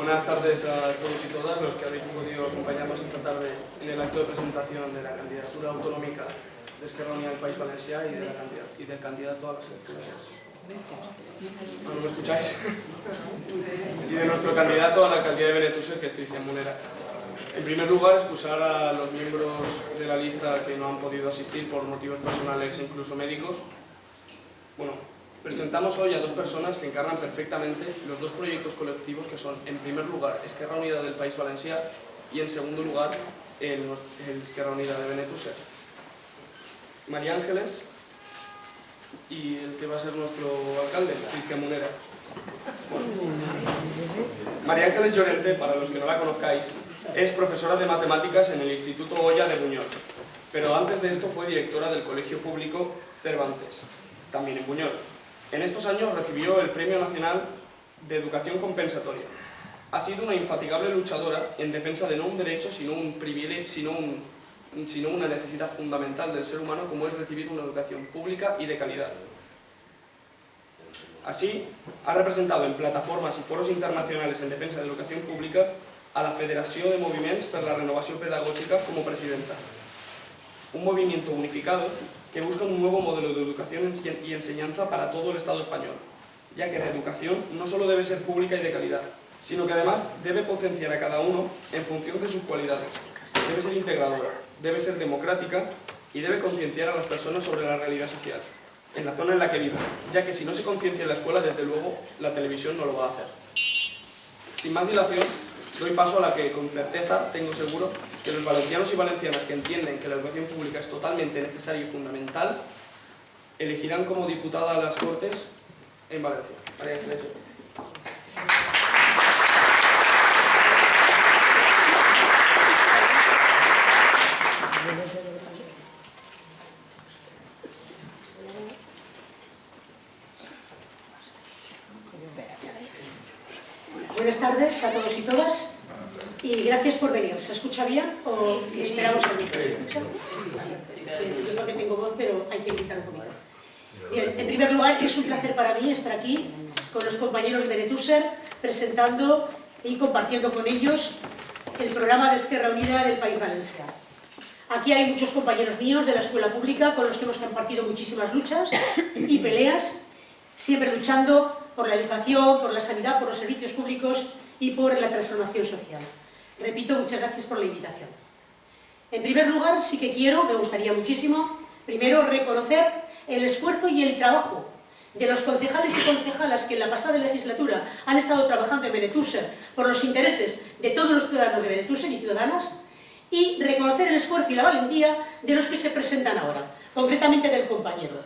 Buenas tardes a todos y todas los que habéis podido acompañarnos esta tarde en el acto de presentación de la candidatura autonómica de Esquerra Unida del País Valencià y del candidato a las elecciones. ¿No me escucháis? Y de nuestro candidato a la alcaldía de Benetússer, que es Cristian Munera. En primer lugar, excusar a los miembros de la lista que no han podido asistir por motivos personales e incluso médicos. Bueno, presentamos hoy a dos personas que encarnan perfectamente los dos proyectos colectivos que son, en primer lugar, Esquerra Unida del País Valencià y, en segundo lugar, el Esquerra Unida de Benetússer. María Ángeles y el que va a ser nuestro alcalde, Cristian Munera. Bueno. María Ángeles Llorente, para los que no la conozcáis, es profesora de matemáticas en el Instituto Goya de Buñol, pero antes de esto fue directora del Colegio Público Cervantes, también en Buñol. En estos años recibió el Premio Nacional de Educación Compensatoria. Ha sido una infatigable luchadora en defensa de no un derecho, sino un privilegio, sino una necesidad fundamental del ser humano, como es recibir una educación pública y de calidad. Así, ha representado en plataformas y foros internacionales en defensa de la educación pública a la Federació de Moviments per la Renovació Pedagògica como presidenta. Un movimiento unificado que busca un nuevo modelo de educación y enseñanza para todo el Estado español, ya que la educación no solo debe ser pública y de calidad, sino que además debe potenciar a cada uno en función de sus cualidades. Debe ser integradora, debe ser democrática y debe concienciar a las personas sobre la realidad social, en la zona en la que viven, ya que si no se conciencia en la escuela, desde luego, la televisión no lo va a hacer. Sin más dilación, doy paso a la que, con certeza, tengo seguro que los valencianos y valencianas que entienden que la educación pública es totalmente necesaria y fundamental, elegirán como diputada a las Cortes en Valencia. María Ángeles. Buenas tardes a todos y todas y gracias por venir. ¿Se escucha bien o esperamos al micro? ¿Se escucha? Sí, yo creo que tengo voz, pero hay que gritar un poquito. Bien, en primer lugar, es un placer para mí estar aquí con los compañeros de Benetússer presentando y compartiendo con ellos el programa de Esquerra Unida del País Valencià. Aquí hay muchos compañeros míos de la escuela pública con los que hemos compartido muchísimas luchas y peleas, siempre luchando por la educación, por la sanidad, por los servicios públicos y por la transformación social. Repito, muchas gracias por la invitación. En primer lugar, sí que me gustaría muchísimo, primero reconocer el esfuerzo y el trabajo de los concejales y concejalas que en la pasada legislatura han estado trabajando en Benetússer por los intereses de todos los ciudadanos de Benetússer y ciudadanas, y reconocer el esfuerzo y la valentía de los que se presentan ahora, concretamente del compañero.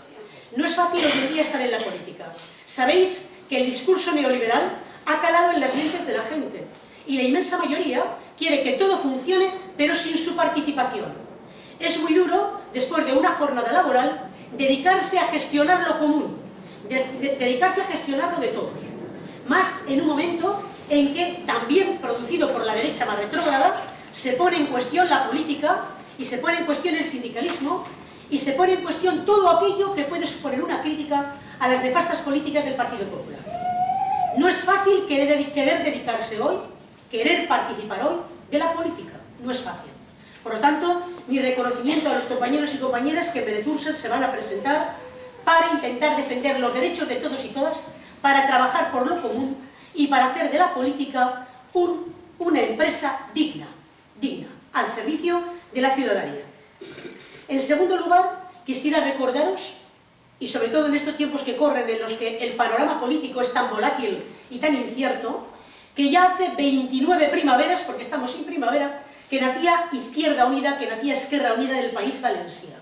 No es fácil hoy en día estar en la política. Sabéis que el discurso neoliberal ha calado en las mentes de la gente y la inmensa mayoría quiere que todo funcione, pero sin su participación. Es muy duro, después de una jornada laboral, dedicarse a gestionar lo común, dedicarse a gestionar lo de todos. Más en un momento en que, también producido por la derecha más retrógrada, se pone en cuestión la política y se pone en cuestión el sindicalismo y se pone en cuestión todo aquello que puede suponer una crítica a las nefastas políticas del Partido Popular. No es fácil querer dedicarse hoy, querer participar hoy de la política. No es fácil. Por lo tanto, mi reconocimiento a los compañeros y compañeras que en Benetússer se van a presentar para intentar defender los derechos de todos y todas, para trabajar por lo común y para hacer de la política una empresa digna, al servicio de la ciudadanía. En segundo lugar, quisiera recordaros, y sobre todo en estos tiempos que corren en los que el panorama político es tan volátil y tan incierto, que ya hace 29 primaveras, porque estamos sin primavera, que nacía Izquierda Unida, que nacía Esquerra Unida del País Valencià.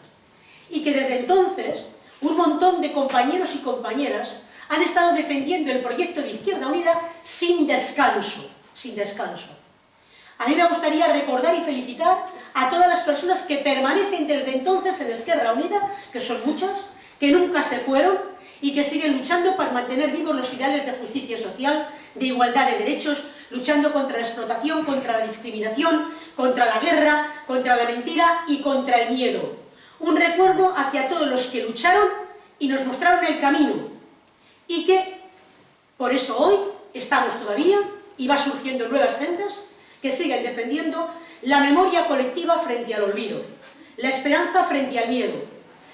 Y que desde entonces un montón de compañeros y compañeras han estado defendiendo el proyecto de Izquierda Unida sin descanso, sin descanso. A mí me gustaría recordar y felicitar a todas las personas que permanecen desde entonces en Esquerra Unida, que son muchas, que nunca se fueron y que siguen luchando para mantener vivos los ideales de justicia social, de igualdad de derechos, luchando contra la explotación, contra la discriminación, contra la guerra, contra la mentira y contra el miedo. Un recuerdo hacia todos los que lucharon y nos mostraron el camino y que, por eso hoy, estamos todavía y va surgiendo nuevas gentes que siguen defendiendo la memoria colectiva frente al olvido, la esperanza frente al miedo,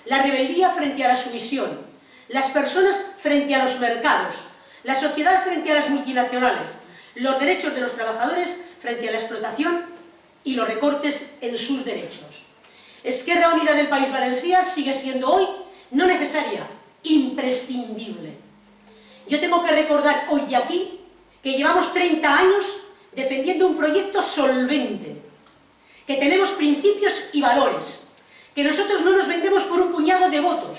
la rebeldía frente a la sumisión, las personas frente a los mercados, la sociedad frente a las multinacionales, los derechos de los trabajadores frente a la explotación y los recortes en sus derechos. Esquerra Unida del País Valencià sigue siendo hoy no necesaria, imprescindible. Yo tengo que recordar hoy y aquí que llevamos 30 años defendiendo un proyecto solvente, que tenemos principios y valores, que nosotros no nos vendemos por un puñado de votos,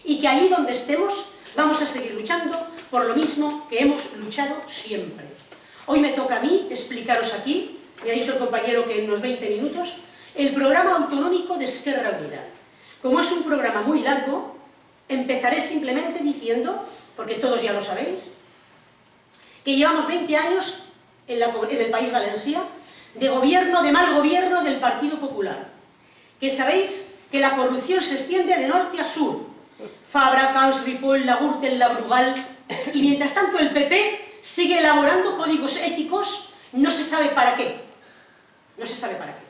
y que allí donde estemos vamos a seguir luchando por lo mismo que hemos luchado siempre. Hoy me toca a mí explicaros aquí, me ha dicho el compañero que en unos 20 minutos, el programa autonómico de Esquerra Unida. Como es un programa muy largo, empezaré simplemente diciendo, porque todos ya lo sabéis, que llevamos 20 años en el País Valencià de gobierno, de mal gobierno del Partido Popular. Que sabéis que la corrupción se extiende de norte a sur. Fabra, Camps, Ripoll, La Gürtel, La Brugal. Y mientras tanto el PP sigue elaborando códigos éticos, no se sabe para qué. No se sabe para qué.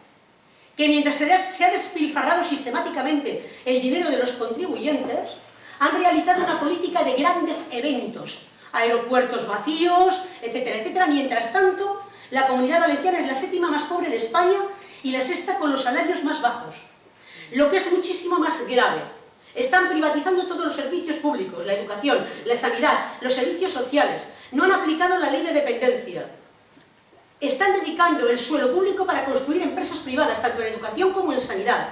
Que mientras se ha despilfarrado sistemáticamente el dinero de los contribuyentes, han realizado una política de grandes eventos, aeropuertos vacíos, etcétera, etcétera. Mientras tanto, la Comunidad Valenciana es la 7ª más pobre de España y la 6ª con los salarios más bajos. Lo que es muchísimo más grave, están privatizando todos los servicios públicos, la educación, la sanidad, los servicios sociales, no han aplicado la ley de dependencia, están dedicando el suelo público para construir empresas privadas, tanto en educación como en sanidad.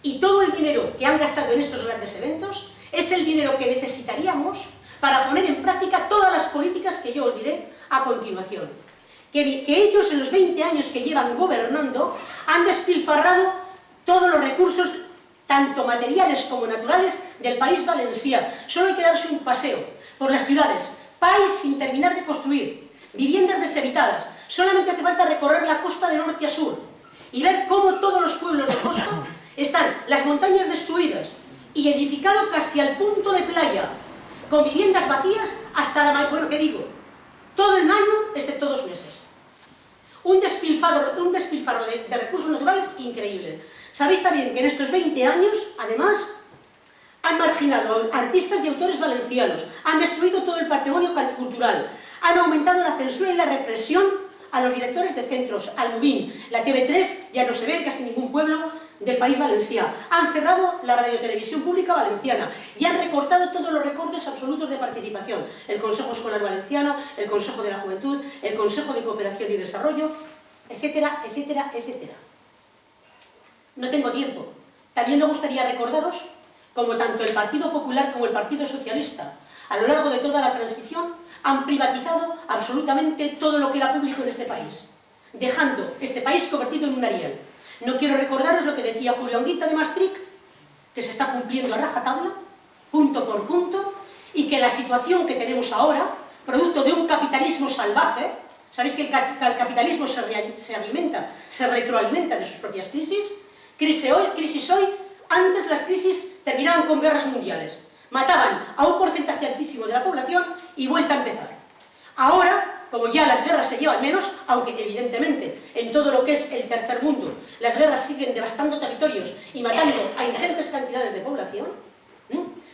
Y todo el dinero que han gastado en estos grandes eventos es el dinero que necesitaríamos para poner en práctica todas las políticas que yo os diré a continuación. Que ellos en los 20 años que llevan gobernando han despilfarrado todos los recursos, tanto materiales como naturales, del País Valencià. Solo hay que darse un paseo por las ciudades, país sin terminar de construir, viviendas deshabitadas. Solamente hace falta recorrer la costa de norte a sur y ver cómo todos los pueblos de costa están las montañas destruidas y edificado casi al punto de playa, con viviendas vacías hasta la... bueno, ¿qué digo? Todo el año, excepto 2 meses. Un despilfarro de recursos naturales increíble. Sabéis también que en estos 20 años, además, han marginado a artistas y autores valencianos, han destruido todo el patrimonio cultural, han aumentado la censura y la represión a los directores de centros, al Mubin, la TV3 ya no se ve en casi ningún pueblo del País Valencià, han cerrado la radiotelevisión pública valenciana y han recortado todos los recortes absolutos de participación, el Consejo Escolar Valenciano, el Consejo de la Juventud, el Consejo de Cooperación y Desarrollo, etcétera, etcétera, etcétera. No tengo tiempo. También me gustaría recordaros como tanto el Partido Popular como el Partido Socialista, a lo largo de toda la transición, han privatizado absolutamente todo lo que era público en este país, dejando este país convertido en un Ariel. No quiero recordaros lo que decía Julio Anguita de Maastricht, que se está cumpliendo a rajatabla, punto por punto, y que la situación que tenemos ahora, producto de un capitalismo salvaje, sabéis que el capitalismo se alimenta, se retroalimenta de sus propias crisis, crisis hoy, antes las crisis terminaban con guerras mundiales, mataban a un porcentaje altísimo de la población y vuelta a empezar. Ahora, como ya las guerras se llevan menos, aunque evidentemente en todo lo que es el tercer mundo las guerras siguen devastando territorios y matando a ingentes cantidades de población,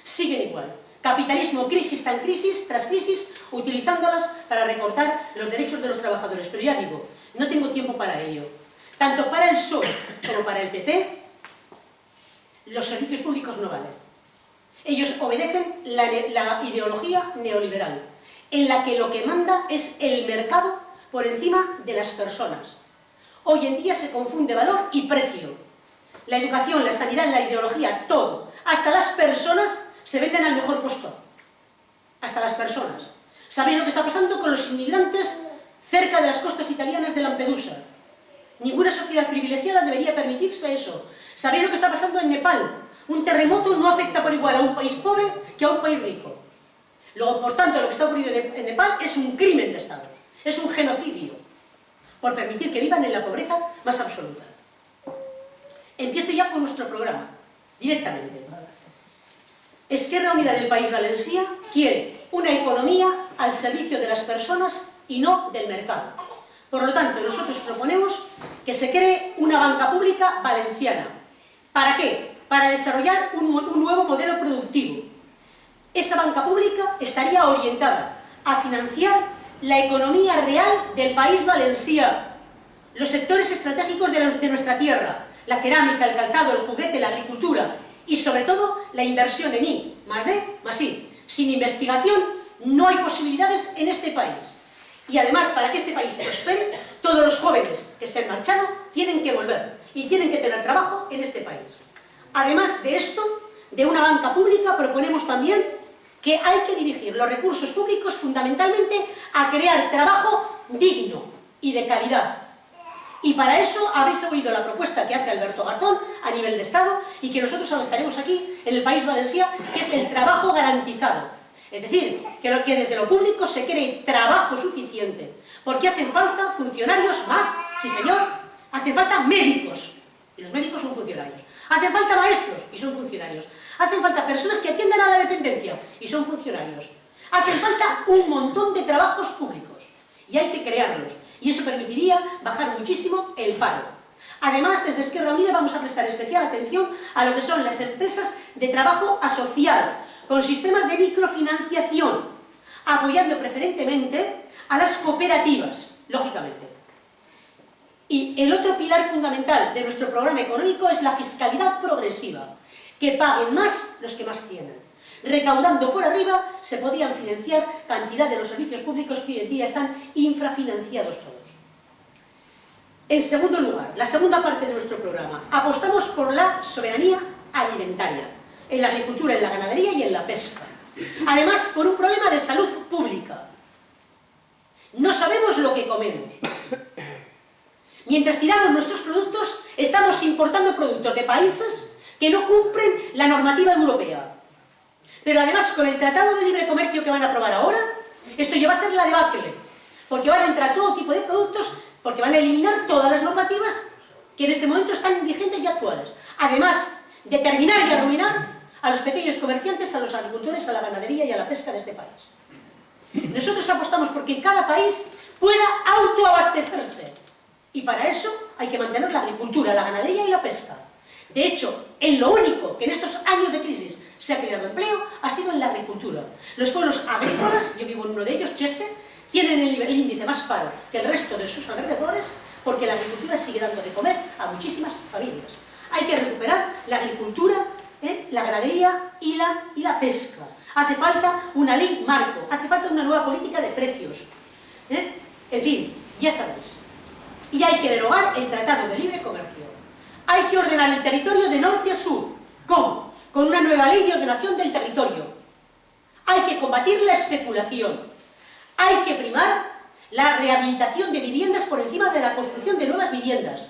siguen igual. Capitalismo, crisis tras crisis, utilizándolas para recortar los derechos de los trabajadores. Pero ya digo, no tengo tiempo para ello. Tanto para el PSOE como para el PP, los servicios públicos no valen. Ellos obedecen la ideología neoliberal, en la que lo que manda es el mercado por encima de las personas. Hoy en día se confunde valor y precio. La educación, la sanidad, la ideología, todo, hasta las personas se venden al mejor postor. Hasta las personas. ¿Sabéis lo que está pasando con los inmigrantes cerca de las costas italianas de Lampedusa? Ninguna sociedad privilegiada debería permitirse eso. ¿Sabéis lo que está pasando en Nepal? Un terremoto no afecta por igual a un país pobre que a un país rico. Luego, por tanto, lo que está ocurriendo en Nepal es un crimen de Estado, es un genocidio, por permitir que vivan en la pobreza más absoluta. Empiezo ya con nuestro programa, directamente. Esquerra Unida del País Valencià quiere una economía al servicio de las personas y no del mercado. Por lo tanto, nosotros proponemos que se cree una banca pública valenciana. ¿Para qué? Para desarrollar un nuevo modelo productivo. Esa banca pública estaría orientada a financiar la economía real del País Valencià, los sectores estratégicos de nuestra tierra, la cerámica, el calzado, el juguete, la agricultura y sobre todo la inversión en I, más D, más I. Sin investigación no hay posibilidades en este país. Y además, para que este país prospere, todos los jóvenes que se han marchado tienen que volver y tienen que tener trabajo en este país. Además de esto, de una banca pública, proponemos también que hay que dirigir los recursos públicos fundamentalmente a crear trabajo digno y de calidad. Y para eso habréis oído la propuesta que hace Alberto Garzón a nivel de Estado y que nosotros adoptaremos aquí en el País Valencià, que es el trabajo garantizado. Es decir, que desde lo público se cree trabajo suficiente, porque hacen falta funcionarios más, sí señor, hacen falta médicos, y los médicos son funcionarios, hacen falta maestros, y son funcionarios, hacen falta personas que atiendan a la dependencia, y son funcionarios, hacen falta un montón de trabajos públicos, y hay que crearlos, y eso permitiría bajar muchísimo el paro. Además, desde Esquerra Unida vamos a prestar especial atención a lo que son las empresas de trabajo asociado, con sistemas de microfinanciación, apoyando preferentemente a las cooperativas, lógicamente. Y el otro pilar fundamental de nuestro programa económico es la fiscalidad progresiva, que paguen más los que más tienen. Recaudando por arriba se podrían financiar cantidad de los servicios públicos que hoy en día están infrafinanciados todos. En segundo lugar, la segunda parte de nuestro programa, apostamos por la soberanía alimentaria, en la agricultura, en la ganadería y en la pesca. Además, por un problema de salud pública. No sabemos lo que comemos. Mientras tiramos nuestros productos, estamos importando productos de países que no cumplen la normativa europea. Pero además, con el Tratado de Libre Comercio que van a aprobar ahora, esto ya va a ser la debacle, porque van a entrar todo tipo de productos, porque van a eliminar todas las normativas que en este momento están vigentes y actuales. Además de terminar y arruinar a los pequeños comerciantes, a los agricultores, a la ganadería y a la pesca de este país. Nosotros apostamos porque cada país pueda autoabastecerse. Y para eso hay que mantener la agricultura, la ganadería y la pesca. De hecho, en lo único que en estos años de crisis se ha creado empleo ha sido en la agricultura. Los pueblos agrícolas, yo vivo en uno de ellos, Cheste, tienen el índice más paro que el resto de sus alrededores porque la agricultura sigue dando de comer a muchísimas familias. Hay que recuperar la agricultura, la ganadería y la pesca. Hace falta una ley marco, hace falta una nueva política de precios. En fin, ya sabéis. Y hay que derogar el Tratado de Libre Comercio. Hay que ordenar el territorio de norte a sur. ¿Cómo? Con una nueva ley de ordenación del territorio. Hay que combatir la especulación. Hay que primar la rehabilitación de viviendas por encima de la construcción de nuevas viviendas.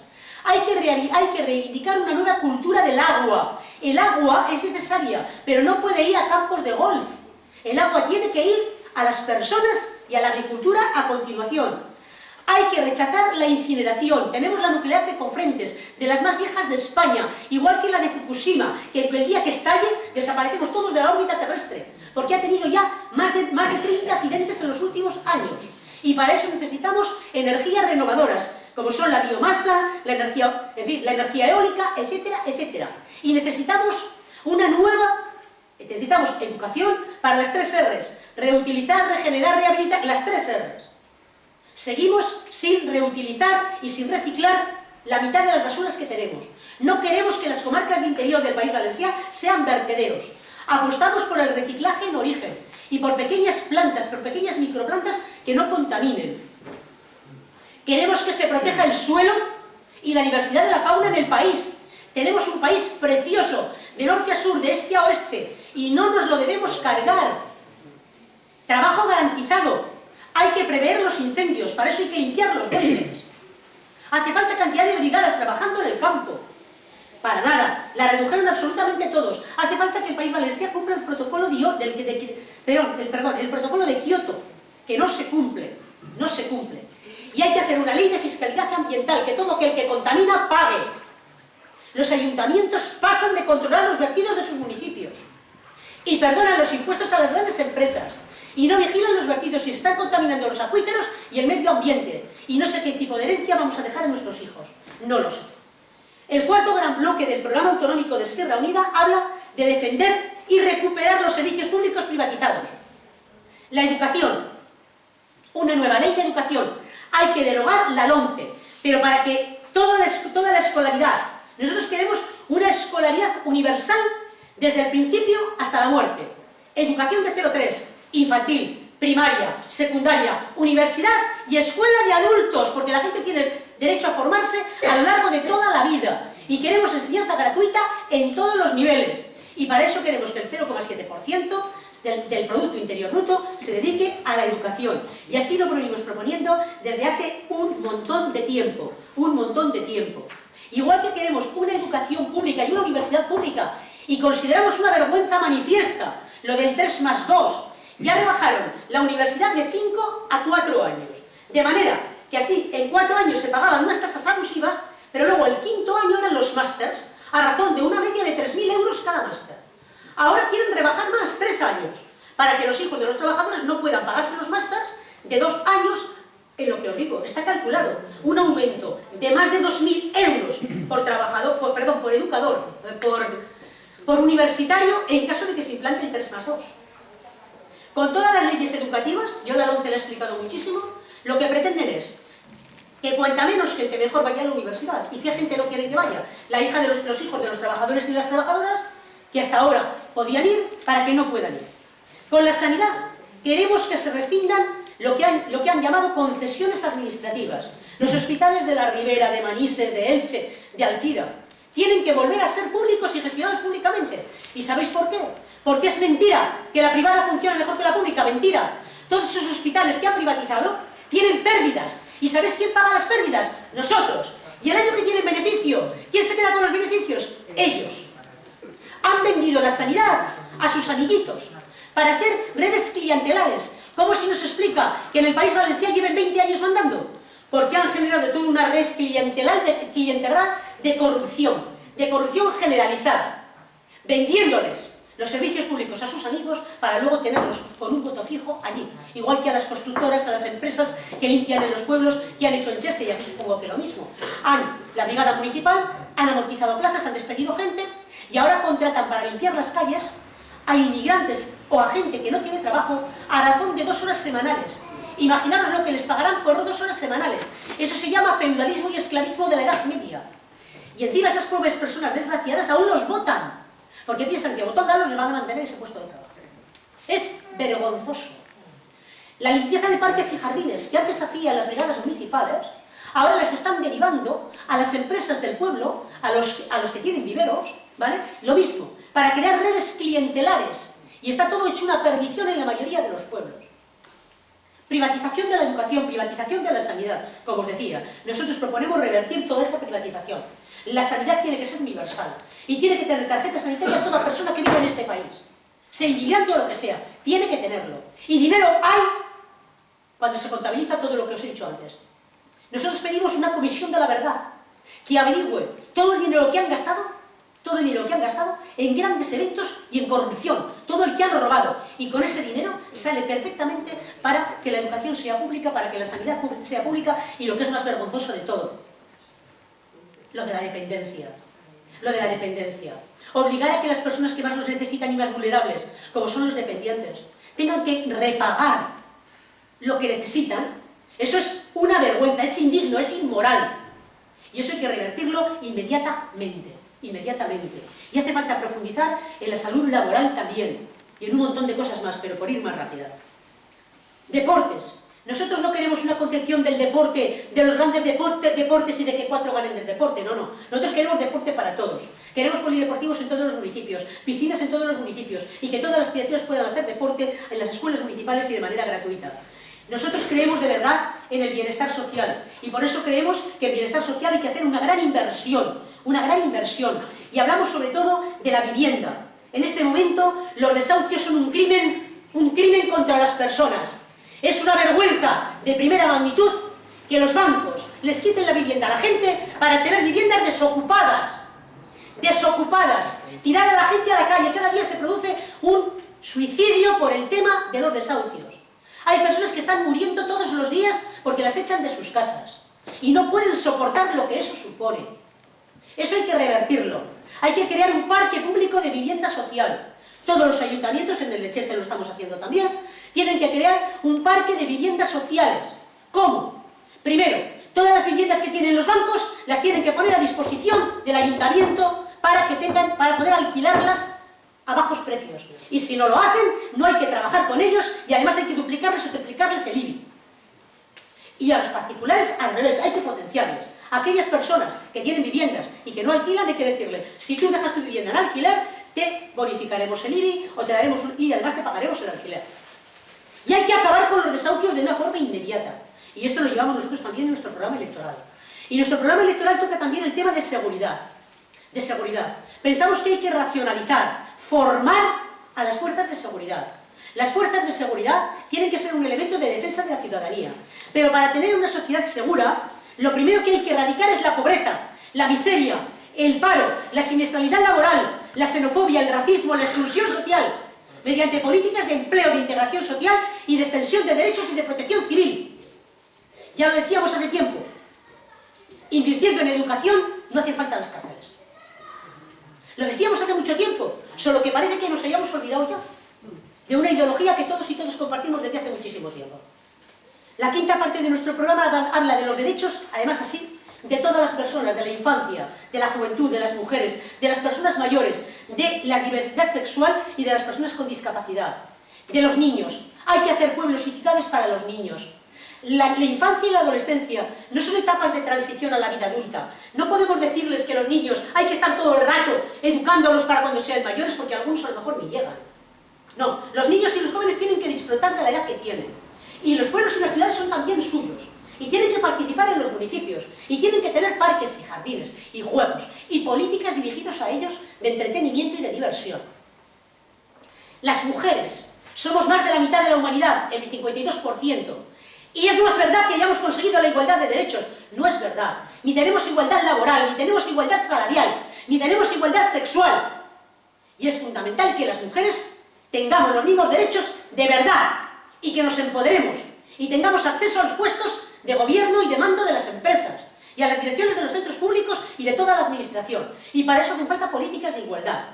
Hay que reivindicar una nueva cultura del agua. El agua es necesaria, pero no puede ir a campos de golf. El agua tiene que ir a las personas y a la agricultura a continuación. Hay que rechazar la incineración. Tenemos la nuclear de Cofrentes, de las más viejas de España, igual que la de Fukushima, que el día que estalle desaparecemos todos de la órbita terrestre, porque ha tenido ya más de 30 accidentes en los últimos años. Y para eso necesitamos energías renovadoras, como son la biomasa, la energía eólica, etcétera, etcétera. Y necesitamos necesitamos educación para las 3 R's, reutilizar, regenerar, rehabilitar, las 3 R's. Seguimos sin reutilizar y sin reciclar la mitad de las basuras que tenemos. No queremos que las comarcas de interior del País Valencià sean vertederos. Apostamos por el reciclaje en origen y por pequeñas plantas, por pequeñas microplantas que no contaminen. Queremos que se proteja el suelo y la diversidad de la fauna en el país. Tenemos un país precioso, de norte a sur, de este a oeste, y no nos lo debemos cargar. Trabajo garantizado. Hay que prever los incendios, para eso hay que limpiar los bosques. Hace falta cantidad de brigadas trabajando en el campo. Para nada, la redujeron absolutamente todos. Hace falta que el País Valencià cumpla el protocolo el protocolo de Kioto, que no se cumple, no se cumple. Y hay que hacer una ley de fiscalidad ambiental, que todo aquel que contamina pague. Los ayuntamientos pasan de controlar los vertidos de sus municipios. y perdonan los impuestos a las grandes empresas y no vigilan los vertidos y se están contaminando los acuíferos y el medio ambiente y no sé qué tipo de herencia vamos a dejar a nuestros hijos, no lo sé. El cuarto gran bloque del programa autonómico de Esquerra Unida habla de defender y recuperar los servicios públicos privatizados. La educación, una nueva ley de educación, hay que derogar la LOMCE, pero para que toda la escolaridad, nosotros queremos una escolaridad universal desde el principio hasta la muerte. Educación de 0-3, infantil, primaria, secundaria, universidad y escuela de adultos, porque la gente tiene derecho a formarse a lo largo de toda la vida. Y queremos enseñanza gratuita en todos los niveles. Y para eso queremos que el 0,7% del Producto Interior Bruto se dedique a la educación. Y así lo venimos proponiendo desde hace un montón de tiempo. Igual que queremos una educación pública y una universidad pública, y consideramos una vergüenza manifiesta lo del 3+2, ya rebajaron la universidad de 5 a 4 años. De manera que así en 4 años se pagaban unas tasas abusivas, pero luego el quinto año eran los másters, a razón de una media de 3.000 euros cada máster. Ahora quieren rebajar más 3 años, para que los hijos de los trabajadores no puedan pagarse los másters de 2 años, en lo que os digo, está calculado un aumento de más de 2.000 euros por trabajador, por educador, por universitario, en caso de que se implante el 3+2. Con todas las leyes educativas, yo la LOMCE la he explicado muchísimo, lo que pretenden es que cuanta menos gente mejor vaya a la universidad. ¿Y qué gente no quiere que vaya? La hija de los hijos de los trabajadores y las trabajadoras, que hasta ahora podían ir, para que no puedan ir. Con la sanidad, queremos que se rescindan lo que han llamado concesiones administrativas. Los hospitales de la Ribera, de Manises, de Elche, de Alcira, tienen que volver a ser públicos y gestionados públicamente. ¿Y sabéis por qué? Porque es mentira que la privada funcione mejor que la pública. Mentira. Todos esos hospitales que han privatizado tienen pérdidas. ¿Y sabéis quién paga las pérdidas? Nosotros. Y el año que tienen beneficio, ¿quién se queda con los beneficios? Ellos. Han vendido la sanidad a sus amiguitos para hacer redes clientelares. ¿Cómo se nos explica que en el País Valenciano lleven 20 años mandando? Porque han generado toda una red clientelar de corrupción generalizada, vendiéndoles los servicios públicos a sus amigos para luego tenerlos con un voto fijo allí. Igual que a las constructoras, a las empresas que limpian en los pueblos, que han hecho en Cheste, y aquí supongo que lo mismo. La brigada municipal, han amortizado plazas, han despedido gente, y ahora contratan para limpiar las calles a inmigrantes o a gente que no tiene trabajo a razón de 2 horas semanales. Imaginaros lo que les pagarán por 2 horas semanales. Eso se llama feudalismo y esclavismo de la Edad Media. Y encima esas pobres personas desgraciadas aún los votan, porque piensan que votándolos les van a mantener ese puesto de trabajo. Es vergonzoso. La limpieza de parques y jardines, que antes hacían las brigadas municipales, ahora las están derivando a las empresas del pueblo, a los que tienen viveros, ¿vale? Lo mismo, para crear redes clientelares. Y está todo hecho una perdición en la mayoría de los pueblos. Privatización de la educación, privatización de la sanidad. Como os decía, nosotros proponemos revertir toda esa privatización. La sanidad tiene que ser universal y tiene que tener tarjeta sanitaria toda persona que vive en este país, sea inmigrante o lo que sea, tiene que tenerlo. Y dinero hay cuando se contabiliza todo lo que os he dicho antes. Nosotros pedimos una comisión de la verdad que averigüe todo el dinero que han gastado, en grandes eventos y en corrupción, todo el que han robado, y con ese dinero sale perfectamente para que la educación sea pública, para que la sanidad sea pública, y lo que es más vergonzoso de todo, lo de la dependencia. Obligar a que las personas que más los necesitan y más vulnerables, como son los dependientes, tengan que repagar lo que necesitan. Eso es una vergüenza, es indigno, es inmoral. Y eso hay que revertirlo inmediatamente. Y hace falta profundizar en la salud laboral también, y en un montón de cosas más, pero por ir más rápida. Deportes. Nosotros no queremos una concepción del deporte, de los grandes deportes y de que 4 ganen del deporte, no. Nosotros queremos deporte para todos. Queremos polideportivos en todos los municipios, piscinas en todos los municipios, y que todas las criaturas puedan hacer deporte en las escuelas municipales y de manera gratuita. Nosotros creemos de verdad en el bienestar social, y por eso creemos que en bienestar social hay que hacer una gran inversión, y hablamos sobre todo de la vivienda. En este momento los desahucios son un crimen contra las personas. Es una vergüenza de primera magnitud que los bancos les quiten la vivienda a la gente para tener viviendas desocupadas, tirar a la gente a la calle. Cada día se produce un suicidio por el tema de los desahucios. Hay personas que están muriendo todos los días porque las echan de sus casas y no pueden soportar lo que eso supone. Eso hay que revertirlo. Hay que crear un parque público de vivienda social. Todos los ayuntamientos, en el de Cheste lo estamos haciendo también, tienen que crear un parque de viviendas sociales. ¿Cómo? Primero, todas las viviendas que tienen los bancos las tienen que poner a disposición del ayuntamiento para poder alquilarlas a bajos precios. Y si no lo hacen, no hay que trabajar con ellos y además hay que duplicarles o triplicarles el IBI. Y a los particulares, al revés, hay que potenciarles. A aquellas personas que tienen viviendas y que no alquilan, hay que decirle, si tú dejas tu vivienda en alquiler, te bonificaremos el IBI o te daremos y además te pagaremos el alquiler. Y hay que acabar con los desahucios de una forma inmediata. Y esto lo llevamos nosotros también en nuestro programa electoral. Y nuestro programa electoral toca también el tema de seguridad. Pensamos que hay que racionalizar, formar a las fuerzas de seguridad. Las fuerzas de seguridad tienen que ser un elemento de defensa de la ciudadanía. Pero para tener una sociedad segura, lo primero que hay que erradicar es la pobreza, la miseria, el paro, la siniestralidad laboral, la xenofobia, el racismo, la exclusión social, mediante políticas de empleo, de integración social y de extensión de derechos y de protección civil. Ya lo decíamos hace tiempo, invirtiendo en educación no hacen falta las cárceles. Lo decíamos hace mucho tiempo, solo que parece que nos hayamos olvidado ya de una ideología que todos y todas compartimos desde hace muchísimo tiempo. La quinta parte de nuestro programa habla de los derechos, además así, de todas las personas, de la infancia, de la juventud, de las mujeres, de las personas mayores, de la diversidad sexual y de las personas con discapacidad, de los niños. Hay que hacer pueblos y ciudades para los niños. La infancia y la adolescencia no son etapas de transición a la vida adulta. No podemos decirles que los niños hay que estar todo el rato educándolos para cuando sean mayores, porque algunos a lo mejor ni llegan. No, los niños y los jóvenes tienen que disfrutar de la edad que tienen. Y los pueblos y las ciudades son también suyos. Y tienen que participar en los municipios. Y tienen que tener parques y jardines y juegos. Y políticas dirigidas a ellos de entretenimiento y de diversión. Las mujeres somos más de la mitad de la humanidad, el 52%. Y no es verdad que hayamos conseguido la igualdad de derechos. No es verdad. Ni tenemos igualdad laboral, ni tenemos igualdad salarial, ni tenemos igualdad sexual. Y es fundamental que las mujeres tengamos los mismos derechos de verdad y que nos empoderemos y tengamos acceso a los puestos de gobierno y de mando de las empresas y a las direcciones de los centros públicos y de toda la administración. Y para eso hacen falta políticas de igualdad.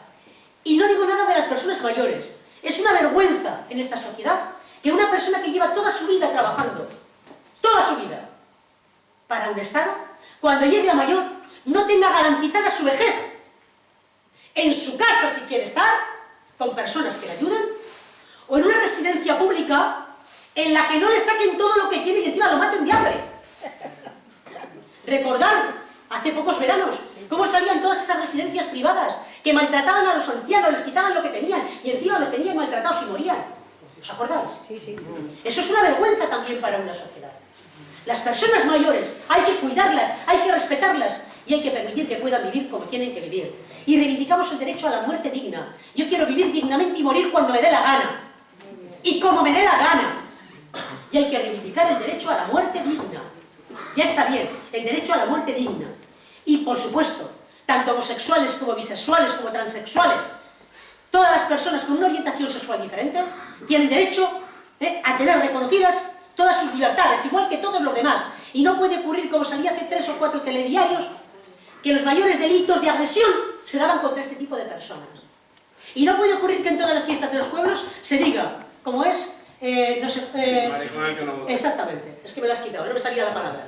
Y no digo nada de las personas mayores. Es una vergüenza en esta sociedad que una persona que lleva toda su vida trabajando, toda su vida, para un Estado, cuando llegue a mayor, no tenga garantizada su vejez. En su casa, si quiere estar, con personas que le ayuden, o en una residencia pública en la que no le saquen todo lo que tiene y encima lo maten de hambre. Recordar, hace pocos veranos, cómo salían todas esas residencias privadas que maltrataban a los ancianos, les quitaban lo que tenían y encima los tenían maltratados y morían. ¿Os acordáis? Sí. Eso es una vergüenza también para una sociedad. Las personas mayores hay que cuidarlas, hay que respetarlas y hay que permitir que puedan vivir como tienen que vivir. Y reivindicamos el derecho a la muerte digna. Yo quiero vivir dignamente y morir cuando me dé la gana. Y como me dé la gana. Y hay que reivindicar el derecho a la muerte digna. Ya está bien, el derecho a la muerte digna. Y por supuesto, tanto homosexuales como bisexuales como transexuales, todas las personas con una orientación sexual diferente tienen derecho a tener reconocidas todas sus libertades, igual que todos los demás. Y no puede ocurrir, como salía hace 3 o 4 telediarios, que los mayores delitos de agresión se daban contra este tipo de personas. Y no puede ocurrir que en todas las fiestas de los pueblos se diga, como es, no sé... exactamente, es que me lo has quitado, no me salía la palabra.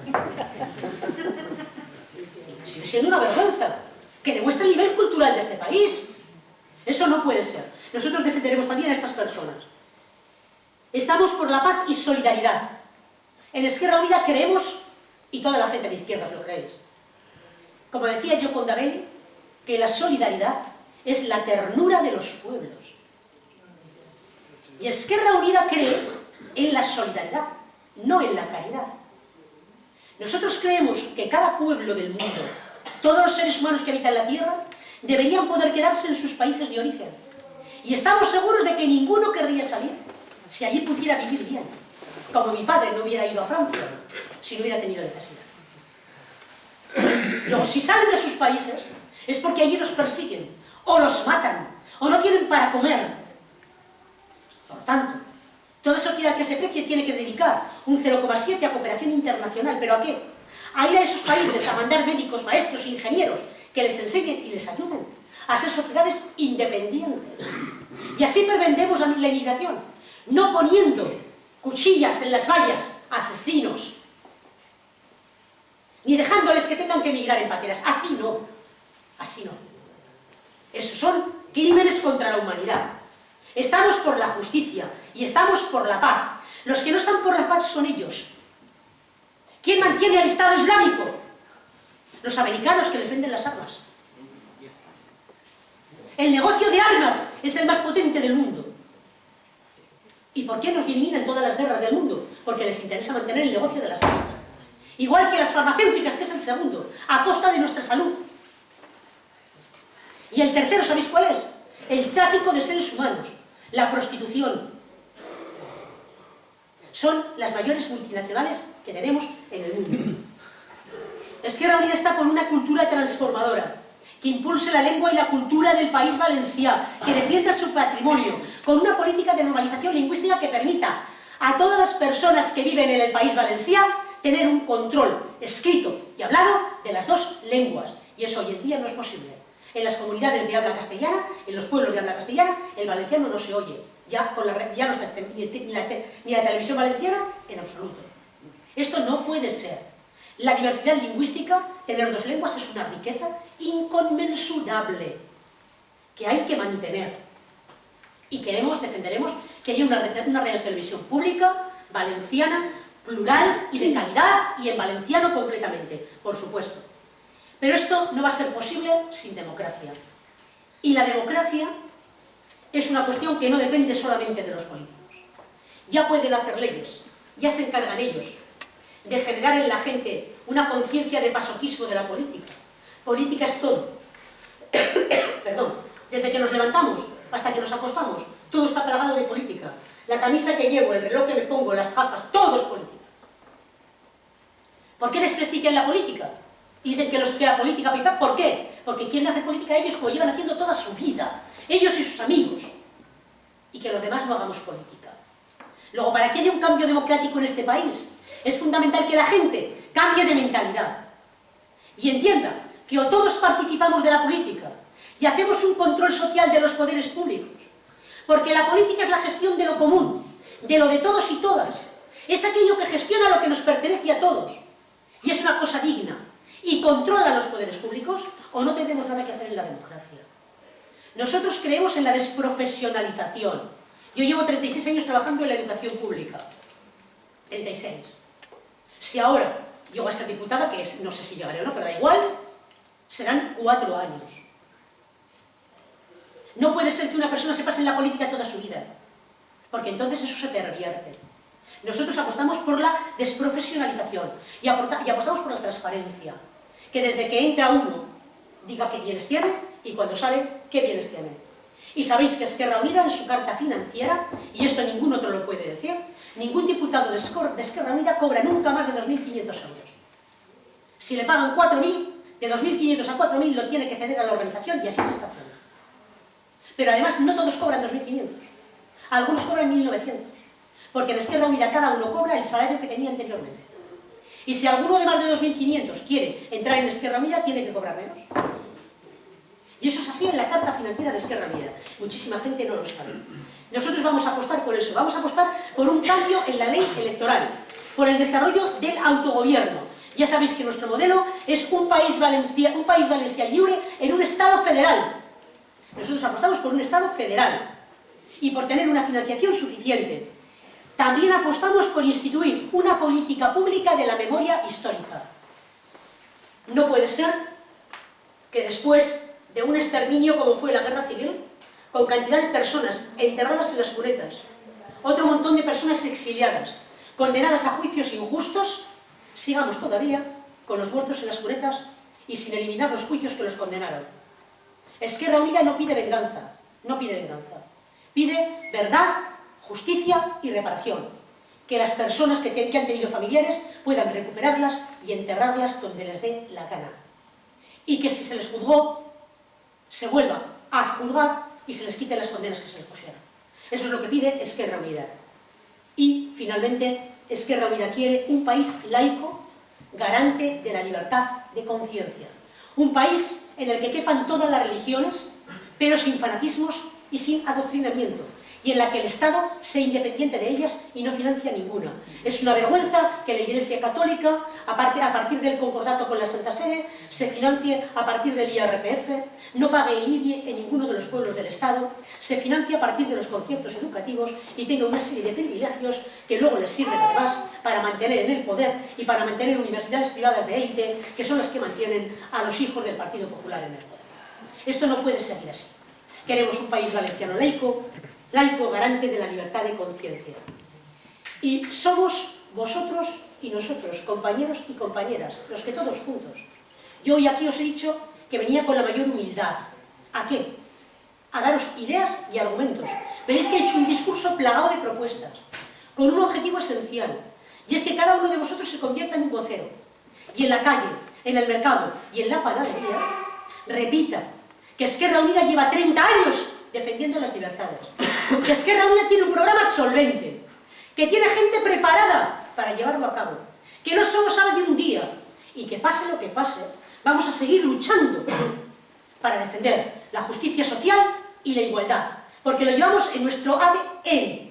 Sigue siendo una vergüenza que demuestra el nivel cultural de este país. Eso no puede ser. Nosotros defenderemos también a estas personas. Estamos por la paz y solidaridad. En Esquerra Unida creemos, y toda la gente de izquierdas lo creéis, como decía Gioconda Belli, que la solidaridad es la ternura de los pueblos. Y Esquerra Unida cree en la solidaridad, no en la caridad. Nosotros creemos que cada pueblo del mundo, todos los seres humanos que habitan la tierra, deberían poder quedarse en sus países de origen. Y estamos seguros de que ninguno querría salir si allí pudiera vivir bien. Como mi padre no hubiera ido a Francia si no hubiera tenido necesidad. Luego, si salen de sus países, es porque allí los persiguen, o los matan, o no tienen para comer. Por lo tanto, toda sociedad que se precie tiene que dedicar un 0,7 a cooperación internacional. ¿Pero a qué? A ir a esos países a mandar médicos, maestros, ingenieros, que les enseñen y les ayuden a ser sociedades independientes. Y así prevendemos la inmigración, no poniendo cuchillas en las vallas a asesinos, ni dejándoles que tengan que emigrar en pateras. Así no, así no. Esos son crímenes contra la humanidad. Estamos por la justicia y estamos por la paz. Los que no están por la paz son ellos. ¿Quién mantiene al Estado Islámico? Los americanos, que les venden las armas. El negocio de armas es el más potente del mundo. ¿Y por qué nos eliminan todas las guerras del mundo? Porque les interesa mantener el negocio de las armas. Igual que las farmacéuticas, que es el segundo, a costa de nuestra salud. Y el tercero, ¿sabéis cuál es? El tráfico de seres humanos, la prostitución. Son las mayores multinacionales que tenemos en el mundo. Esquerra Unida está por una cultura transformadora, que impulse la lengua y la cultura del País Valencià, que defienda su patrimonio, con una política de normalización lingüística que permita a todas las personas que viven en el País Valencià tener un control escrito y hablado de las dos lenguas. Y eso hoy en día no es posible. En las comunidades de habla castellana, en los pueblos de habla castellana, el valenciano no se oye. Ya no está ni la televisión valenciana en absoluto. Esto no puede ser. La diversidad lingüística, tener dos lenguas, es una riqueza inconmensurable que hay que mantener. Y defenderemos que haya una radiotelevisión pública, valenciana, plural y de calidad, y en valenciano completamente, por supuesto. Pero esto no va a ser posible sin democracia. Y la democracia es una cuestión que no depende solamente de los políticos. Ya pueden hacer leyes, ya se encargan ellos de generar en la gente una conciencia de pasoquismo de la política. Política es todo. Perdón, desde que nos levantamos hasta que nos acostamos, todo está plagado de política. La camisa que llevo, el reloj que me pongo, las gafas, todo es política. ¿Por qué desprestigian la política? Y dicen que la política pipa. ¿Por qué? Porque quieren hacer política ellos como llevan haciendo toda su vida, ellos y sus amigos, y que los demás no hagamos política. Luego, para que haya un cambio democrático en este país, es fundamental que la gente cambie de mentalidad y entienda que o todos participamos de la política y hacemos un control social de los poderes públicos, porque la política es la gestión de lo común, de lo de todos y todas, es aquello que gestiona lo que nos pertenece a todos, y es una cosa digna, y controla los poderes públicos, o no tenemos nada que hacer en la democracia. Nosotros creemos en la desprofesionalización. Yo llevo 36 años trabajando en la educación pública. 36. Si ahora llego a ser diputada, que no sé si llegaré o no, pero da igual, serán 4 años. No puede ser que una persona se pase en la política toda su vida, porque entonces eso se pervierte. Nosotros apostamos por la desprofesionalización y apostamos por la transparencia, que desde que entra uno diga qué bienes tiene y cuando sale qué bienes tiene. Y sabéis que Esquerra Unida en su carta financiera, y esto ningún otro lo puede decir, ningún diputado de Esquerra Unida cobra nunca más de 2.500 euros. Si le pagan 4.000, de 2.500 a 4.000 lo tiene que ceder a la organización y así se está haciendo. Pero además no todos cobran 2.500, algunos cobran 1.900, porque en Esquerra Unida cada uno cobra el salario que tenía anteriormente. Y si alguno de más de 2.500 quiere entrar en Esquerra Unida, tiene que cobrar menos. Y eso es así en la carta financiera de Esquerra Unida. Muchísima gente no lo sabe. Nosotros vamos a apostar por eso, vamos a apostar por un cambio en la ley electoral, por el desarrollo del autogobierno. Ya sabéis que nuestro modelo es un país valencià libre en un Estado federal. Nosotros apostamos por un Estado federal y por tener una financiación suficiente. También apostamos por instituir una política pública de la memoria histórica. No puede ser que después de un exterminio como fue la Guerra Civil, con cantidad de personas enterradas en las cunetas, otro montón de personas exiliadas, condenadas a juicios injustos, sigamos todavía con los muertos en las cunetas y sin eliminar los juicios que los condenaron. Esquerra Unida no pide venganza, no pide venganza. Pide verdad, justicia y reparación. Que las personas que han tenido familiares puedan recuperarlas y enterrarlas donde les dé la gana. Y que si se les juzgó, se vuelva a juzgar y se les quiten las condenas que se les pusieron. Eso es lo que pide Esquerra Unida. Y, finalmente, Esquerra Unida quiere un país laico, garante de la libertad de conciencia. Un país en el que quepan todas las religiones, pero sin fanatismos y sin adoctrinamiento, y en la que el Estado sea independiente de ellas y no financia ninguna. Es una vergüenza que la Iglesia Católica, a partir del concordato con la Santa Sede, se financie a partir del IRPF, no pague el IBI en ninguno de los pueblos del Estado, se financie a partir de los conciertos educativos y tenga una serie de privilegios que luego les sirven además para mantener en el poder y para mantener universidades privadas de élite, que son las que mantienen a los hijos del Partido Popular en el poder. Esto no puede seguir así. Queremos un país valenciano laico, garante de la libertad de conciencia. Y somos vosotros y nosotros, compañeros y compañeras, los que todos juntos. Yo hoy aquí os he dicho que venía con la mayor humildad. ¿A qué? A daros ideas y argumentos. Veréis que he hecho un discurso plagado de propuestas, con un objetivo esencial, y es que cada uno de vosotros se convierta en un vocero, y en la calle, en el mercado y en la panadería, repita que Esquerra Unida lleva 30 años defendiendo las libertades, que Esquerra Unida tiene un programa solvente, que tiene gente preparada para llevarlo a cabo, que no solo sabe de un día, y que pase lo que pase, vamos a seguir luchando para defender la justicia social y la igualdad, porque lo llevamos en nuestro ADN,